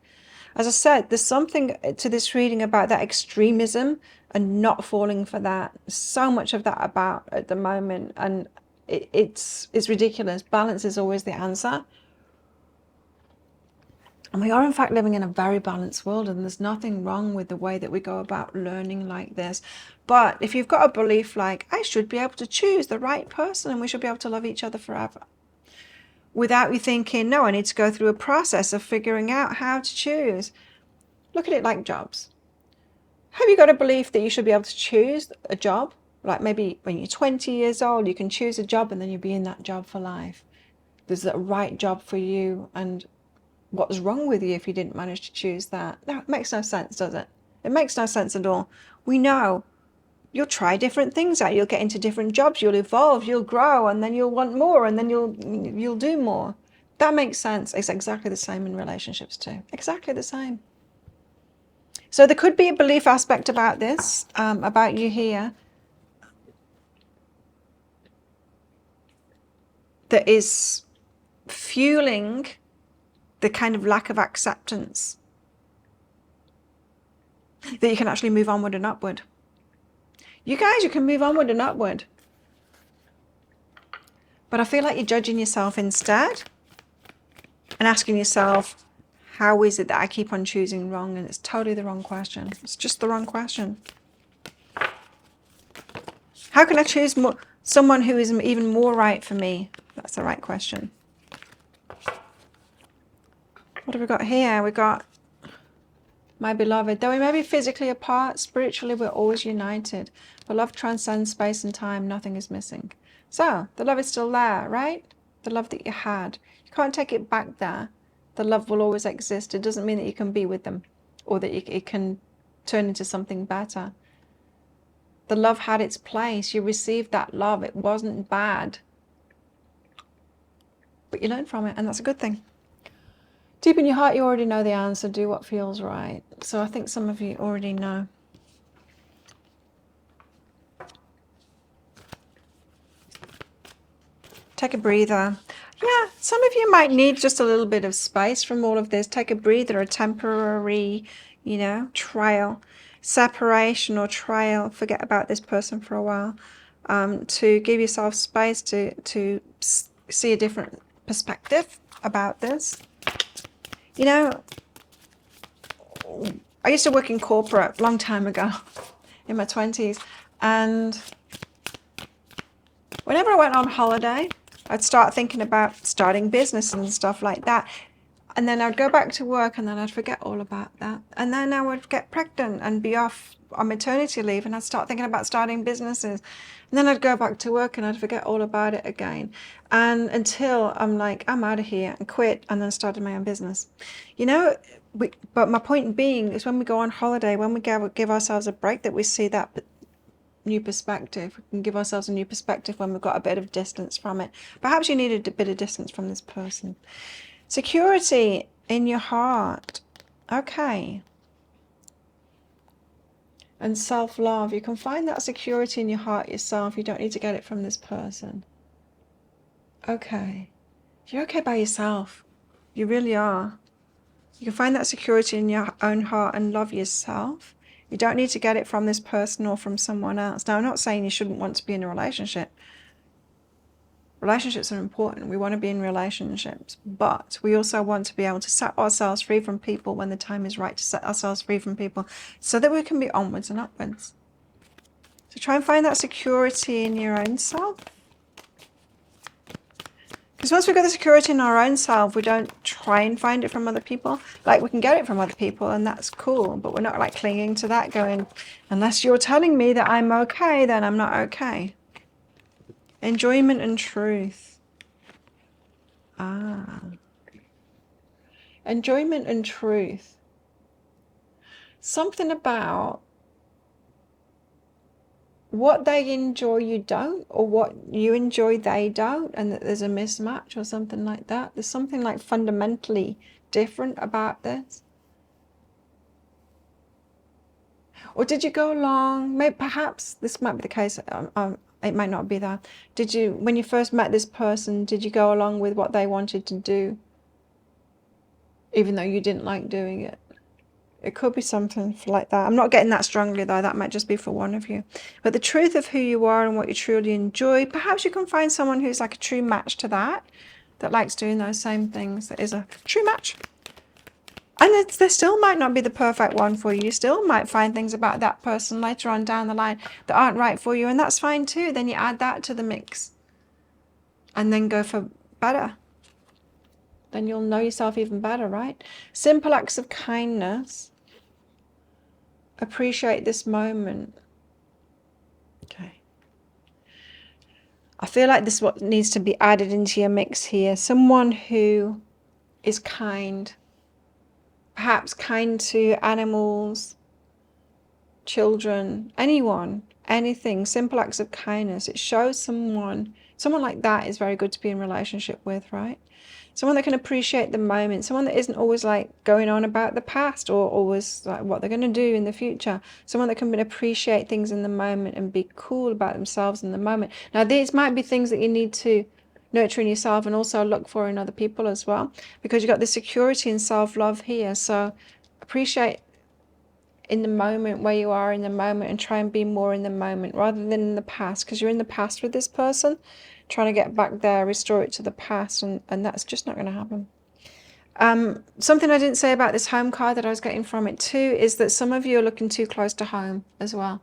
As I said, there's something to this reading about that extremism and not falling for that. So much of that about at the moment, and it's ridiculous. Balance is always the answer. And we are, in fact, living in a very balanced world, and there's nothing wrong with the way that we go about learning like this. But if you've got a belief like, I should be able to choose the right person and we should be able to love each other forever, without you thinking, no, I need to go through a process of figuring out how to choose. Look at it like jobs. Have you got a belief that you should be able to choose a job? Like maybe when you're 20 years old, you can choose a job and then you'll be in that job for life. There's the right job for you, and what's wrong with you if you didn't manage to choose that? No, it makes no sense, does it? It makes no sense at all. We know you'll try different things out. You'll get into different jobs. You'll evolve. You'll grow, and then you'll want more, and then you'll do more. That makes sense. It's exactly the same in relationships too. Exactly the same. So there could be a belief aspect about this, about you here, that is fueling the kind of lack of acceptance that you can actually move onward and upward. You guys, you can move onward and upward. But I feel like you're judging yourself instead and asking yourself, how is it that I keep on choosing wrong? And it's totally the wrong question. It's just the wrong question. How can I choose someone who is even more right for me? That's the right question. What have we got here? We got, my beloved, though we may be physically apart, spiritually we're always united. For love transcends space and time, nothing is missing. So, the love is still there, right? The love that you had. You can't take it back there. The love will always exist. It doesn't mean that you can be with them or that it can turn into something better. The love had its place. You received that love. It wasn't bad. But you learned from it, and that's a good thing. Deep in your heart, you already know the answer. Do what feels right. So I think some of you already know. Take a breather. Yeah, some of you might need just a little bit of space from all of this. Take a breather, a temporary, trial, separation or trial. Forget about this person for a while, to give yourself space to see a different perspective about this. I used to work in corporate a long time ago, in my 20s, and whenever I went on holiday, I'd start thinking about starting business and stuff like that. And then I'd go back to work and then I'd forget all about that. And then I would get pregnant and be off on maternity leave and I'd start thinking about starting businesses. And then I'd go back to work and I'd forget all about it again. And until I'm like, I'm out of here, and quit, and then started my own business. But my point being is, when we go on holiday, when we give ourselves a break, that we see that new perspective. We can give ourselves a new perspective when we've got a bit of distance from it. Perhaps you needed a bit of distance from this person. Security in your heart. Okay. And self-love. You can find that security in your heart yourself. You don't need to get it from this person. Okay. You're okay by yourself. You really are. You can find that security in your own heart and love yourself. You don't need to get it from this person or from someone else. Now, I'm not saying you shouldn't want to be in a relationship. Relationships are important. We want to be in relationships. But we also want to be able to set ourselves free from people when the time is right to set ourselves free from people, so that we can be onwards and upwards. So try and find that security in your own self. Because once we've got the security in our own self, we don't try and find it from other people. Like, we can get it from other people, and that's cool, but we're not like clinging to that, going, unless you're telling me that I'm okay, then I'm not okay. Enjoyment and truth. Enjoyment and truth. Something about what they enjoy you don't, or what you enjoy they don't, and that there's a mismatch or something like that. There's something like fundamentally different about this. Or did you go along, maybe perhaps this might be the case, it might not be that. Did you, when you first met this person, did you go along with what they wanted to do, even though you didn't like doing it? It could be something like that. I'm not getting that strongly though. That might just be for one of you. But the truth of who you are and what you truly enjoy, perhaps you can find someone who's like a true match to that, that likes doing those same things, that is a true match. And there still might not be the perfect one for you. You still might find things about that person later on down the line that aren't right for you, and that's fine too. Then you add that to the mix and then go for better. Then you'll know yourself even better, right? Simple acts of kindness. Appreciate this moment. Okay. I feel like this is what needs to be added into your mix here. Someone who is kind. Perhaps kind to animals, children, anyone, anything. Simple acts of kindness. It shows someone like that is very good to be in relationship with, right? Someone that can appreciate the moment, someone that isn't always like going on about the past or always like what they're going to do in the future. Someone that can appreciate things in the moment and be cool about themselves in the moment. Now, these might be things that you need to nurture in yourself and also look for in other people as well, because you've got the security and self-love here. So appreciate in the moment, where you are in the moment, and try and be more in the moment rather than in the past, because you're in the past with this person, trying to get back there, restore it to the past, and that's just not going to happen. Something I didn't say about this home card that I was getting from it too is that some of you are looking too close to home as well.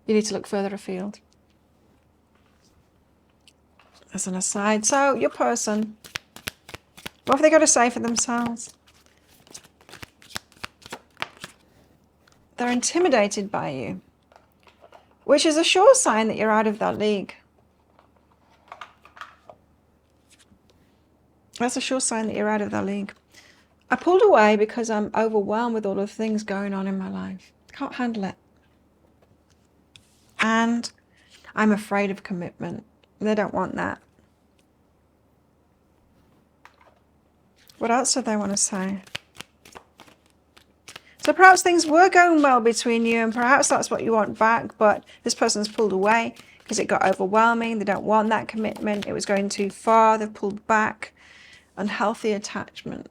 You need to look further afield. As an aside. So your person, what have they got to say for themselves? They're intimidated by you, which is a sure sign that you're out of their league. That's a sure sign that you're out of their league. I pulled away because I'm overwhelmed with all the things going on in my life. Can't handle it. And I'm afraid of commitment. They don't want that. What else do they want to say? So perhaps things were going well between you, and perhaps that's what you want back, but this person's pulled away because it got overwhelming. They don't want that commitment. It was going too far. They've pulled back. Unhealthy attachment.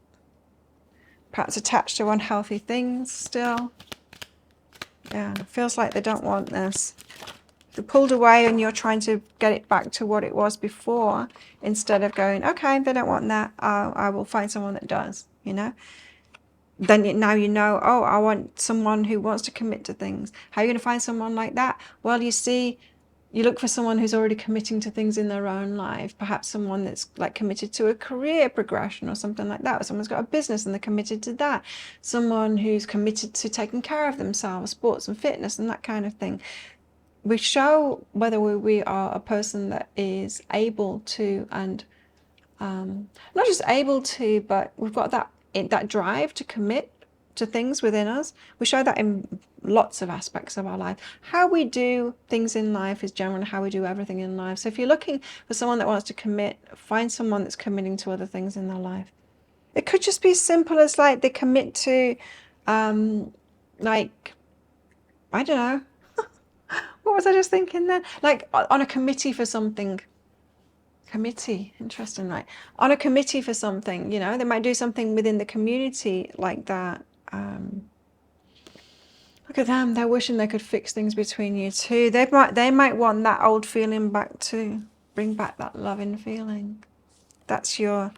Perhaps attached to unhealthy things still. Yeah, it feels like they don't want this. They pulled away and you're trying to get it back to what it was before, instead of going, okay, they don't want that. I will find someone that does, you know. Then now you know, oh, I want someone who wants to commit to things. How are you going to find someone like that? Well, you see, you look for someone who's already committing to things in their own life. Perhaps someone that's like committed to a career progression or something like that. Or someone's got a business and they're committed to that. Someone who's committed to taking care of themselves, sports and fitness and that kind of thing. We show whether we are a person that is able to, and not just able to, but we've got that drive to commit to things within us. We show that in lots of aspects of our life. How we do things in life is generally how we do everything in life. So if you're looking for someone that wants to commit, find someone that's committing to other things in their life. It could just be as simple as like they commit to, like, I don't know. What was I just thinking then? Like on a committee for something. Committee, interesting, right? On a committee for something, you know, they might do something within the community like that. Look at them, they're wishing they could fix things between you two. They might want that old feeling back too. Bring back that loving feeling. That's your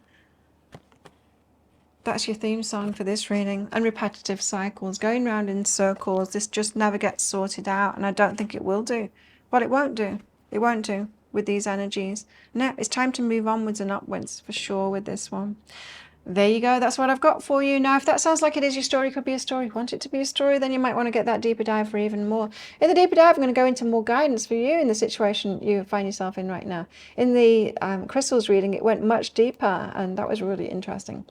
theme song for this reading. Unrepetitive cycles, going round in circles. This just never gets sorted out, and I don't think it will do. Well, it won't do. It won't do with these energies. No, it's time to move onwards and upwards for sure with this one. There you go. That's what I've got for you. Now, if that sounds like it is your story, could be a story. Want it to be a story, then you might want to get that deeper dive for even more. In the deeper dive, I'm going to go into more guidance for you in the situation you find yourself in right now. In the crystals reading, it went much deeper, and that was really interesting.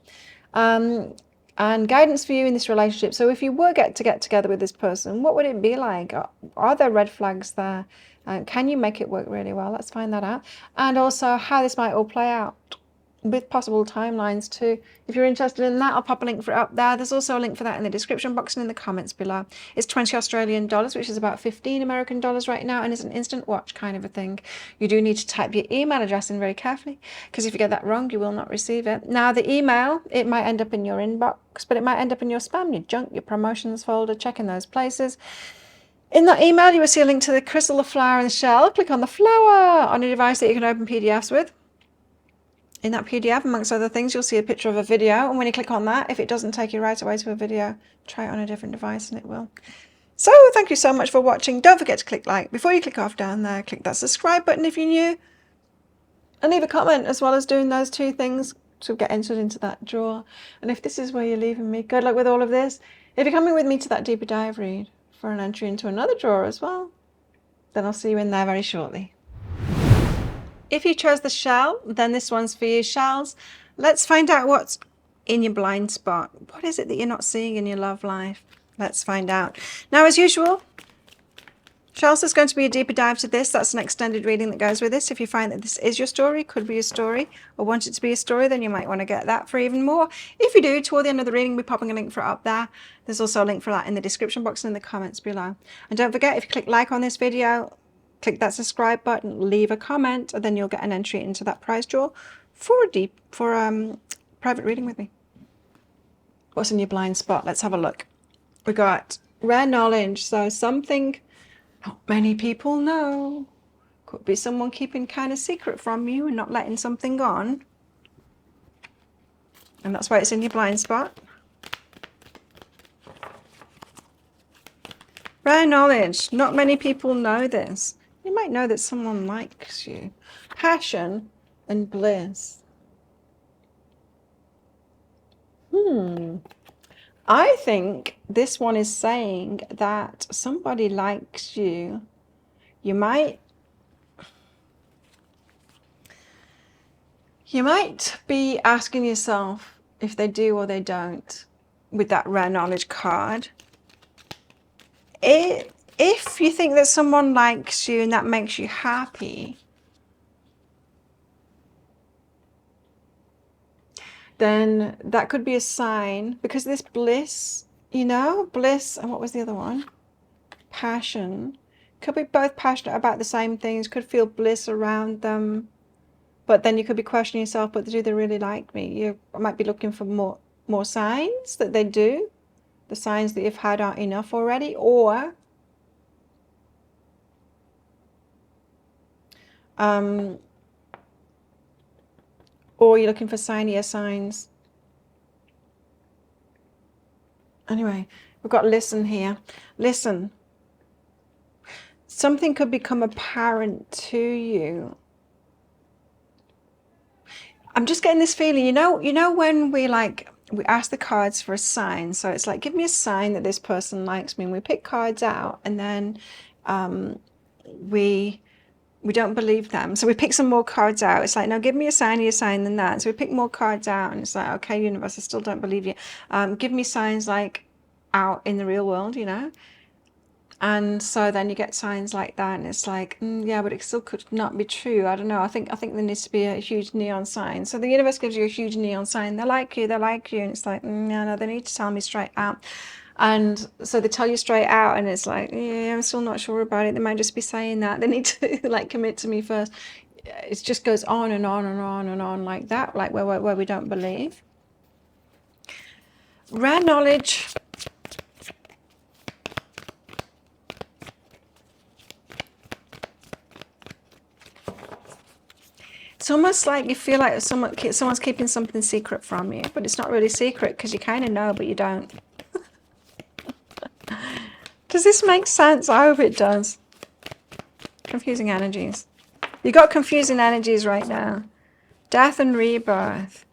And guidance for you in this relationship. So if you were to get together with this person, what would it be like? Are there red flags there? Can you make it work really well? Let's find that out. And also how this might all play out with possible timelines too. If you're interested in that, I'll pop a link for it up there. There's also a link for that in the description box and in the comments below. It's 20 Australian dollars, which is about 15 American dollars right now, and it's an instant watch kind of a thing. You do need to type your email address in very carefully, because if you get that wrong, you will not receive it. Now, the email, it might end up in your inbox, but it might end up in your spam, your junk, your promotions folder. Check in those places. In that email, you will see a link to the crystal, the flower, and the shell. Click on the flower on a device that you can open PDFs with. In that PDF, amongst other things, you'll see a picture of a video. And when you click on that, if it doesn't take you right away to a video, try it on a different device and it will. So thank you so much for watching. Don't forget to click like. Before you click off down there, click that subscribe button if you're new. And leave a comment as well as doing those two things to get entered into that draw. And if this is where you're leaving me, good luck with all of this. If you're coming with me to that deeper dive read for an entry into another draw as well, then I'll see you in there very shortly. If you chose the shell, then this one's for you. Shells, let's find out what's in your blind spot. What is it that you're not seeing in your love life? Let's find out. Now, as usual, shells, there's going to be a deeper dive to this. That's an extended reading that goes with this. If you find that this is your story, could be a story, or want it to be a story, then you might want to get that for even more. If you do, toward the end of the reading, we're popping a link for it up there. There's also a link for that in the description box and in the comments below. And don't forget, if you click like on this video, click that subscribe button, leave a comment, and then you'll get an entry into that prize draw for a private reading with me. What's in your blind spot? Let's have a look. We got rare knowledge, so something not many people know. Could be someone keeping kind of secret from you and not letting something on. And that's why it's in your blind spot. Rare knowledge. Not many people know this. You might know that someone likes you. Passion and bliss. I think this one is saying that somebody likes you. You might be asking yourself if they do or they don't with that rare knowledge card. If you think that someone likes you and that makes you happy, then that could be a sign, because this bliss, you know, bliss, and what was the other one? Passion. Could be both passionate about the same things, could feel bliss around them, but then you could be questioning yourself, but do they really like me? You might be looking for more signs that they do. The signs that you've had aren't enough already, or you're looking for signier signs. Anyway, we've got listen here. Listen. Something could become apparent to you. I'm just getting this feeling, you know when we ask the cards for a sign. So it's like, give me a sign that this person likes me. And we pick cards out, and then we don't believe them. So we pick some more cards out. It's like, no, give me a sign than that. So we pick more cards out, and it's like, okay, universe, I still don't believe you. Give me signs like out in the real world, you know? And so then you get signs like that, and it's like, yeah, but it still could not be true. I don't know. I think there needs to be a huge neon sign. So the universe gives you a huge neon sign. They like you. And it's like, no, they need to tell me straight out. And so they tell you straight out, and it's like, yeah, I'm still not sure about it. They might just be saying that. They need to like commit to me first. It just goes on and on and on and on like that, like where we don't believe. Rare knowledge. It's almost like you feel like someone's keeping something secret from you, but it's not really secret because you kind of know, but you don't. Does this make sense? I hope it does. Confusing energies. You got confusing energies right now. Death and rebirth.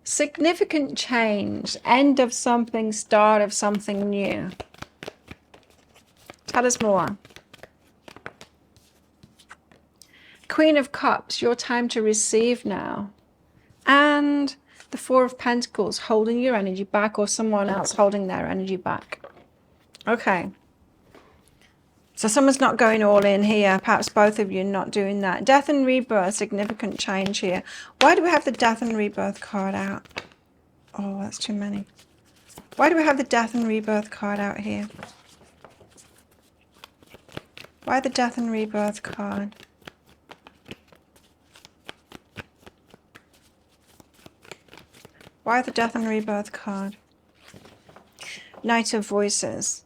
Significant change. End of something, start of something new. Tell us more. Queen of Cups, your time to receive now. And the Four of Pentacles, holding your energy back, or someone else holding their energy back. Okay. So someone's not going all in here. Perhaps both of you not doing that. Death and rebirth, significant change here. Why do we have the death and rebirth card out? Oh, that's too many. Why do we have the death and rebirth card out here? Why the death and rebirth card? Why the death and rebirth card? Knight of Voices.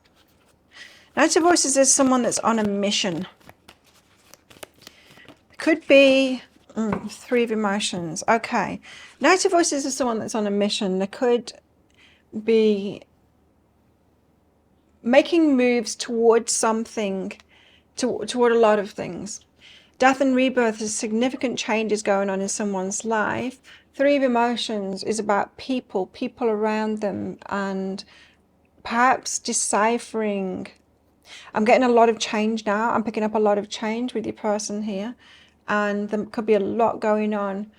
Knight of Voices is someone that's on a mission. Could be Three of Emotions. Okay. Knight of Voices is someone that's on a mission. They could be making moves towards something, toward a lot of things. Death and rebirth is significant changes going on in someone's life. Three of Emotions is about people around them, and perhaps deciphering. I'm getting a lot of change now. I'm picking up a lot of change with your person here, and there could be a lot going on.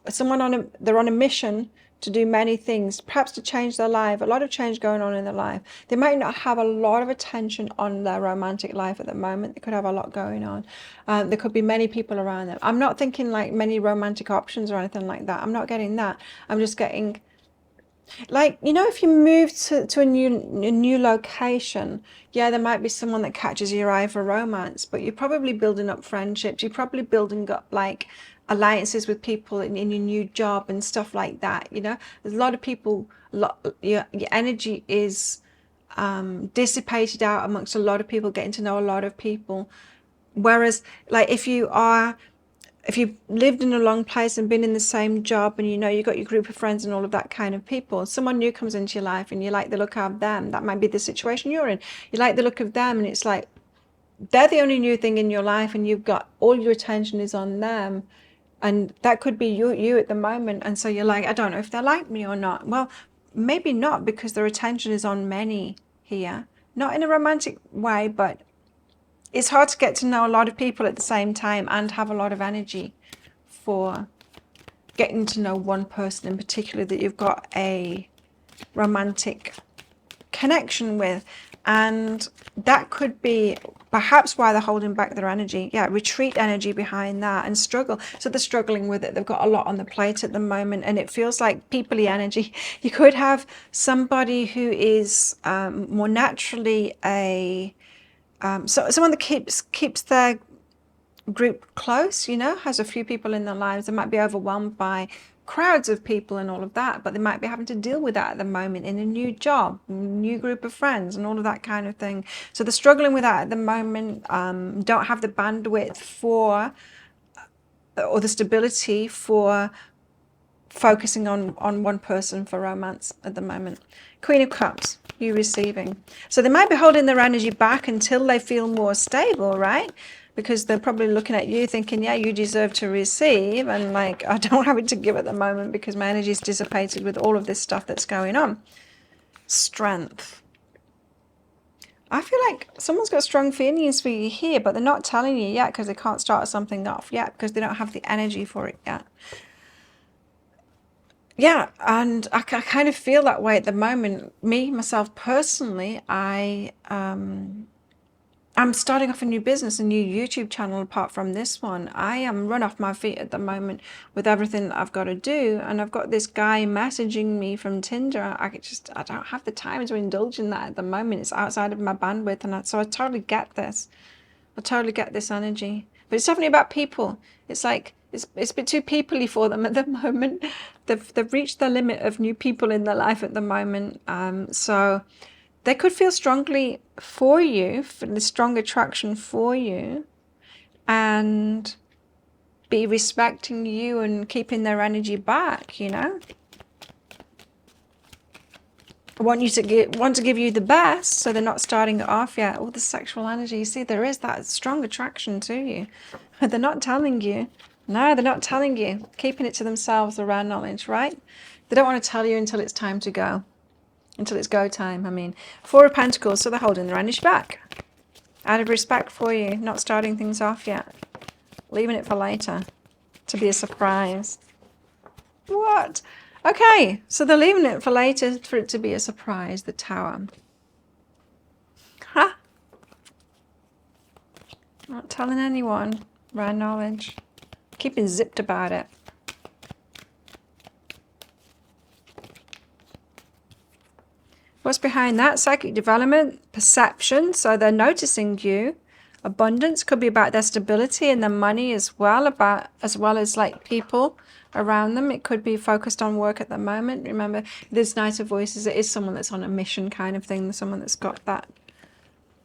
Someone they're on a mission to do many things, perhaps to change their life. A lot of change going on in their life. They might not have a lot of attention on their romantic life at the moment. They could have a lot going on. There could be many people around them. I'm not thinking like many romantic options or anything like that. I'm not getting that. I'm just getting, like, you know, if you move to a new location, yeah, there might be someone that catches your eye for romance, but you're probably building up friendships. You're probably building up like alliances with people in your new job and stuff like that. You know, there's a lot of people, your energy is dissipated out amongst a lot of people, getting to know a lot of people. Whereas like if you've lived in a long place and been in the same job, and you know you've got your group of friends and all of that kind of people, someone new comes into your life and you like the look of them. That might be the situation you're in. You like the look of them, and it's like they're the only new thing in your life, and you've got all your attention is on them. And that could be you at the moment. And so you're like, I don't know if they like me or not. Well, maybe not, because their attention is on many here. Not in a romantic way, but it's hard to get to know a lot of people at the same time and have a lot of energy for getting to know one person in particular that you've got a romantic connection with. And that could be perhaps why they're holding back their energy. Yeah, retreat energy behind that, and struggle. So they're struggling with it. They've got a lot on the plate at the moment, and it feels like peoply energy. You could have somebody who is more naturally someone that keeps their group close, you know, has a few people in their lives. They might be overwhelmed by crowds of people and all of that, but they might be having to deal with that at the moment in a new job, new group of friends and all of that kind of thing. So they're struggling with that at the moment, don't have the bandwidth for, or the stability for focusing on one person for romance at the moment. Queen of Cups, you receiving. So they might be holding their energy back until they feel more stable, right? Because they're probably looking at you thinking, yeah, you deserve to receive. And like, I don't have it to give at the moment because my energy is dissipated with all of this stuff that's going on. Strength. I feel like someone's got strong feelings for you here, but they're not telling you yet because they can't start something off yet because they don't have the energy for it yet. Yeah, and I kind of feel that way at the moment. Me, myself personally, I'm starting off a new business, a new YouTube channel apart from this one. I am run off my feet at the moment with everything that I've got to do. And I've got this guy messaging me from Tinder. I don't have the time to indulge in that at the moment. It's outside of my bandwidth. And so I totally get this. I totally get this energy. But it's definitely about people. It's like, it's a bit too peoply for them at the moment. They've reached the limit of new people in their life at the moment. So they could feel strongly for you, for the strong attraction for you, and be respecting you and keeping their energy back, you know. Want to give you the best, so they're not starting it off yet. All the sexual energy, you see, there is that strong attraction to you. They're not telling you. No, they're not telling you. Keeping it to themselves around knowledge, right? They don't want to tell you until it's time to go. Until it's go time, I mean. Four of Pentacles, so they're holding their energy back. Out of respect for you, not starting things off yet. Leaving it for later. To be a surprise. What? Okay, so they're leaving it for later for it to be a surprise, the Tower. Ha! Not telling anyone. Rare knowledge. Keeping zipped about it. What's behind that? Psychic development, perception. So they're noticing you. Abundance could be about their stability and their money as well, as well as like people around them. It could be focused on work at the moment. Remember, this Knight of Voices, it is someone that's on a mission kind of thing, someone that's got that.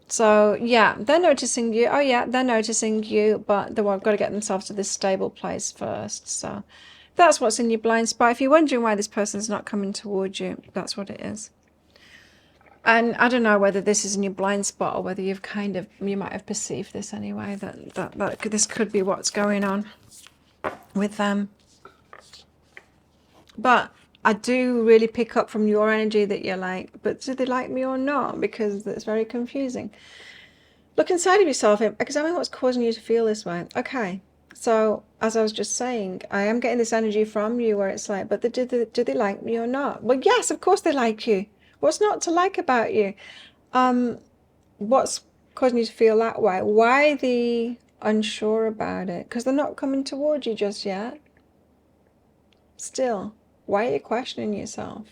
So yeah, they're noticing you. Oh yeah, they're noticing you, but they've got to get themselves to this stable place first. So that's what's in your blind spot. If you're wondering why this person's not coming towards you, that's what it is. And I don't know whether this is in your blind spot or whether you've you might have perceived this anyway, that this could be what's going on with them. But I do really pick up from your energy that you're like, but do they like me or not? Because it's very confusing. Look inside of yourself, examine what's causing you to feel this way. Okay, so as I was just saying, I am getting this energy from you where it's like, but do they like me or not? Well, yes, of course they like you. What's not to like about you? What's causing you to feel that way? Why the unsure about it? Because they're not coming towards you just yet. Still, why are you questioning yourself?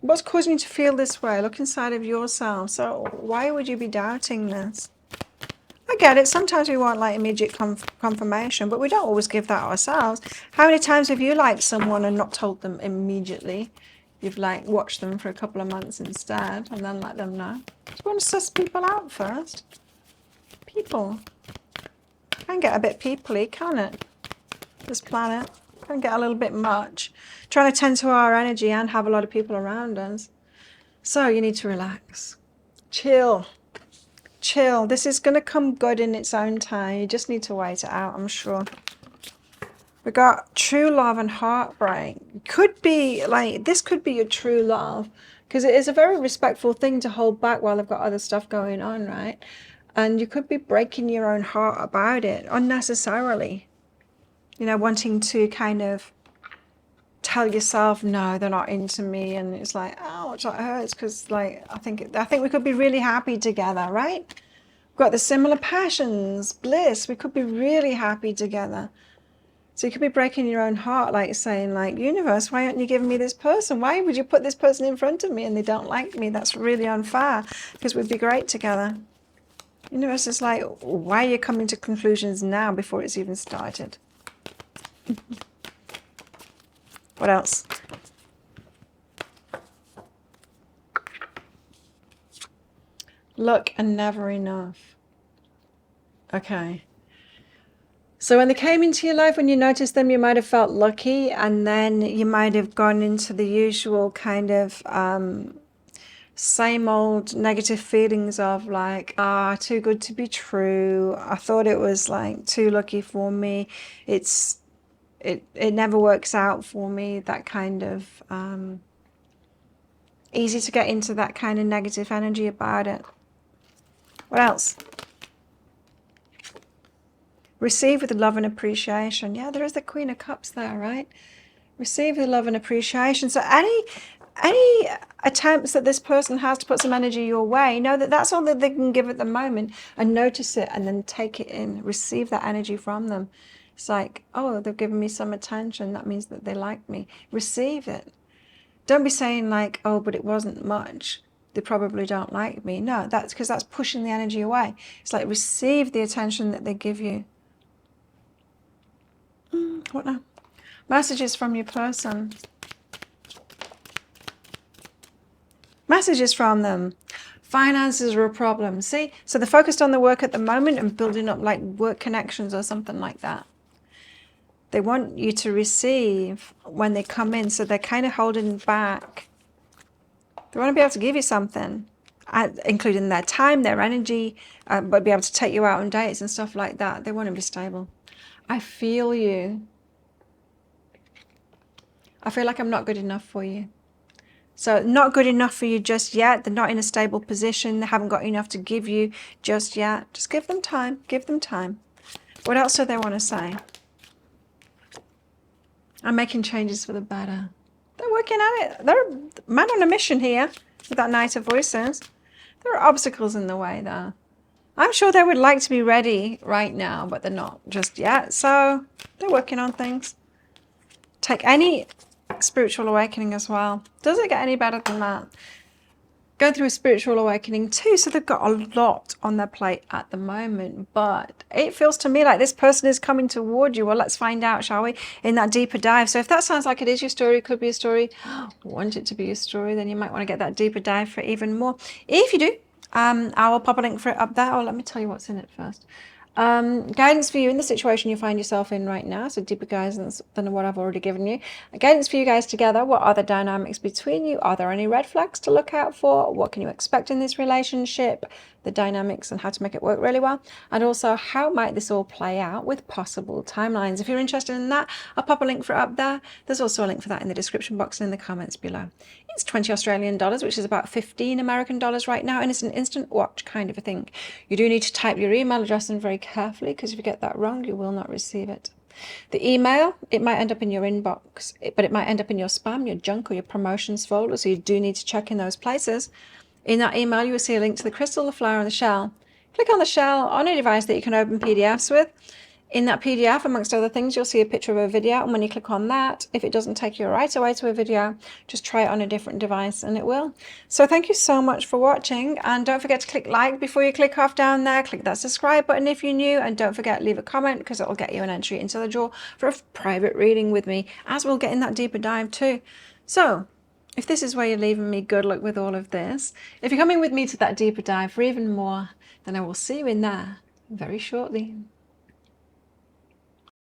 What's causing you to feel this way? Look inside of yourself. So why would you be doubting this? I get it. Sometimes we want like immediate confirmation, but we don't always give that ourselves. How many times have you liked someone and not told them immediately? You've like watched them for a couple of months instead and then let them know. You want to suss people out first. People. Can get a bit peoply, can it? This planet can get a little bit much. Trying to tend to our energy and have a lot of people around us. So you need to relax. Chill. Chill. This is going to come good in its own time. You just need to wait it out, I'm sure. We got true love and heartbreak. Could be like, this could be your true love, because it is a very respectful thing to hold back while they've got other stuff going on, right? And you could be breaking your own heart about it unnecessarily. You know, wanting to kind of tell yourself, no, they're not into me. And it's like, ouch, that hurts, because like, I think we could be really happy together, right? We've got the similar passions, bliss. We could be really happy together. So you could be breaking your own heart, like saying, like, universe, why aren't you giving me this person? Why would you put this person in front of me and they don't like me? That's really unfair, because we'd be great together. Universe is like, why are you coming to conclusions now before it's even started? What else? Luck and never enough. Okay. So when they came into your life, when you noticed them, you might have felt lucky, and then you might have gone into the usual kind of same old negative feelings of like, too good to be true. I thought it was like too lucky for me. It never works out for me. That kind of easy to get into that kind of negative energy about it. What else? Receive with love and appreciation. Yeah, there is the Queen of Cups there, right? Receive with love and appreciation. So any attempts that this person has to put some energy your way, know that that's all that they can give at the moment, and notice it and then take it in. Receive that energy from them. It's like, oh, they've given me some attention. That means that they like me. Receive it. Don't be saying like, oh, but it wasn't much. They probably don't like me. No, that's because that's pushing the energy away. It's like, receive the attention that they give you. What now? Messages from your person. Messages from them. Finances are a problem. See? So they're focused on the work at the moment and building up like work connections or something like that. They want you to receive when they come in. So they're kind of holding back. They want to be able to give you something, including their time, their energy, but be able to take you out on dates and stuff like that. They want to be stable. I feel you. I feel like I'm not good enough for you. So not good enough for you just yet. They're not in a stable position. They haven't got enough to give you just yet. Just give them time. Give them time. What else do they want to say? I'm making changes for the better. They're working at it. They're man on a mission here with that Knight of Voices. There are obstacles in the way, though. I'm sure they would like to be ready right now, but they're not just yet. So they're working on things. Take any spiritual awakening as well. Does it get any better than that? Going through a spiritual awakening too, so they've got a lot on their plate at the moment, but it feels to me like this person is coming toward you. Well, let's find out, shall we, in that deeper dive. So if that sounds like it is your story, it could be a story, want it to be a story, then you might want to get that deeper dive for even more. If you do, I will pop a link for it up there. Oh, let me tell you what's in it first. Guidance for you in the situation you find yourself in right now, so deeper guidance than what I've already given you. Guidance for you guys together. What are the dynamics between you? Are there any red flags to look out for? What can you expect in this relationship? The dynamics and how to make it work really well. And also, how might this all play out with possible timelines? If you're interested in that, I'll pop a link for it up there. There's also a link for that in the description box and in the comments below. It's 20 Australian dollars, which is about 15 American dollars right now, and it's an instant watch kind of a thing. You do need to type your email address in very carefully, because if you get that wrong, you will not receive it. The email, it might end up in your inbox, but it might end up in your spam, your junk, or your promotions folder, so you do need to check in those places. In that email, you will see a link to the crystal, the flower, and the shell. Click on the shell on a device that you can open PDFs with. In that PDF, amongst other things, you'll see a picture of a video, and when you click on that, if it doesn't take you right away to a video, just try it on a different device and it will. So thank you so much for watching, and don't forget to click like before you click off down there. Click that subscribe button if you're new, and don't forget leave a comment, because it'll get you an entry into the draw for a private reading with me, as we'll get in that deeper dive too. So if this is where you're leaving me, good luck with all of this. If you're coming with me to that deeper dive for even more, then I will see you in there very shortly.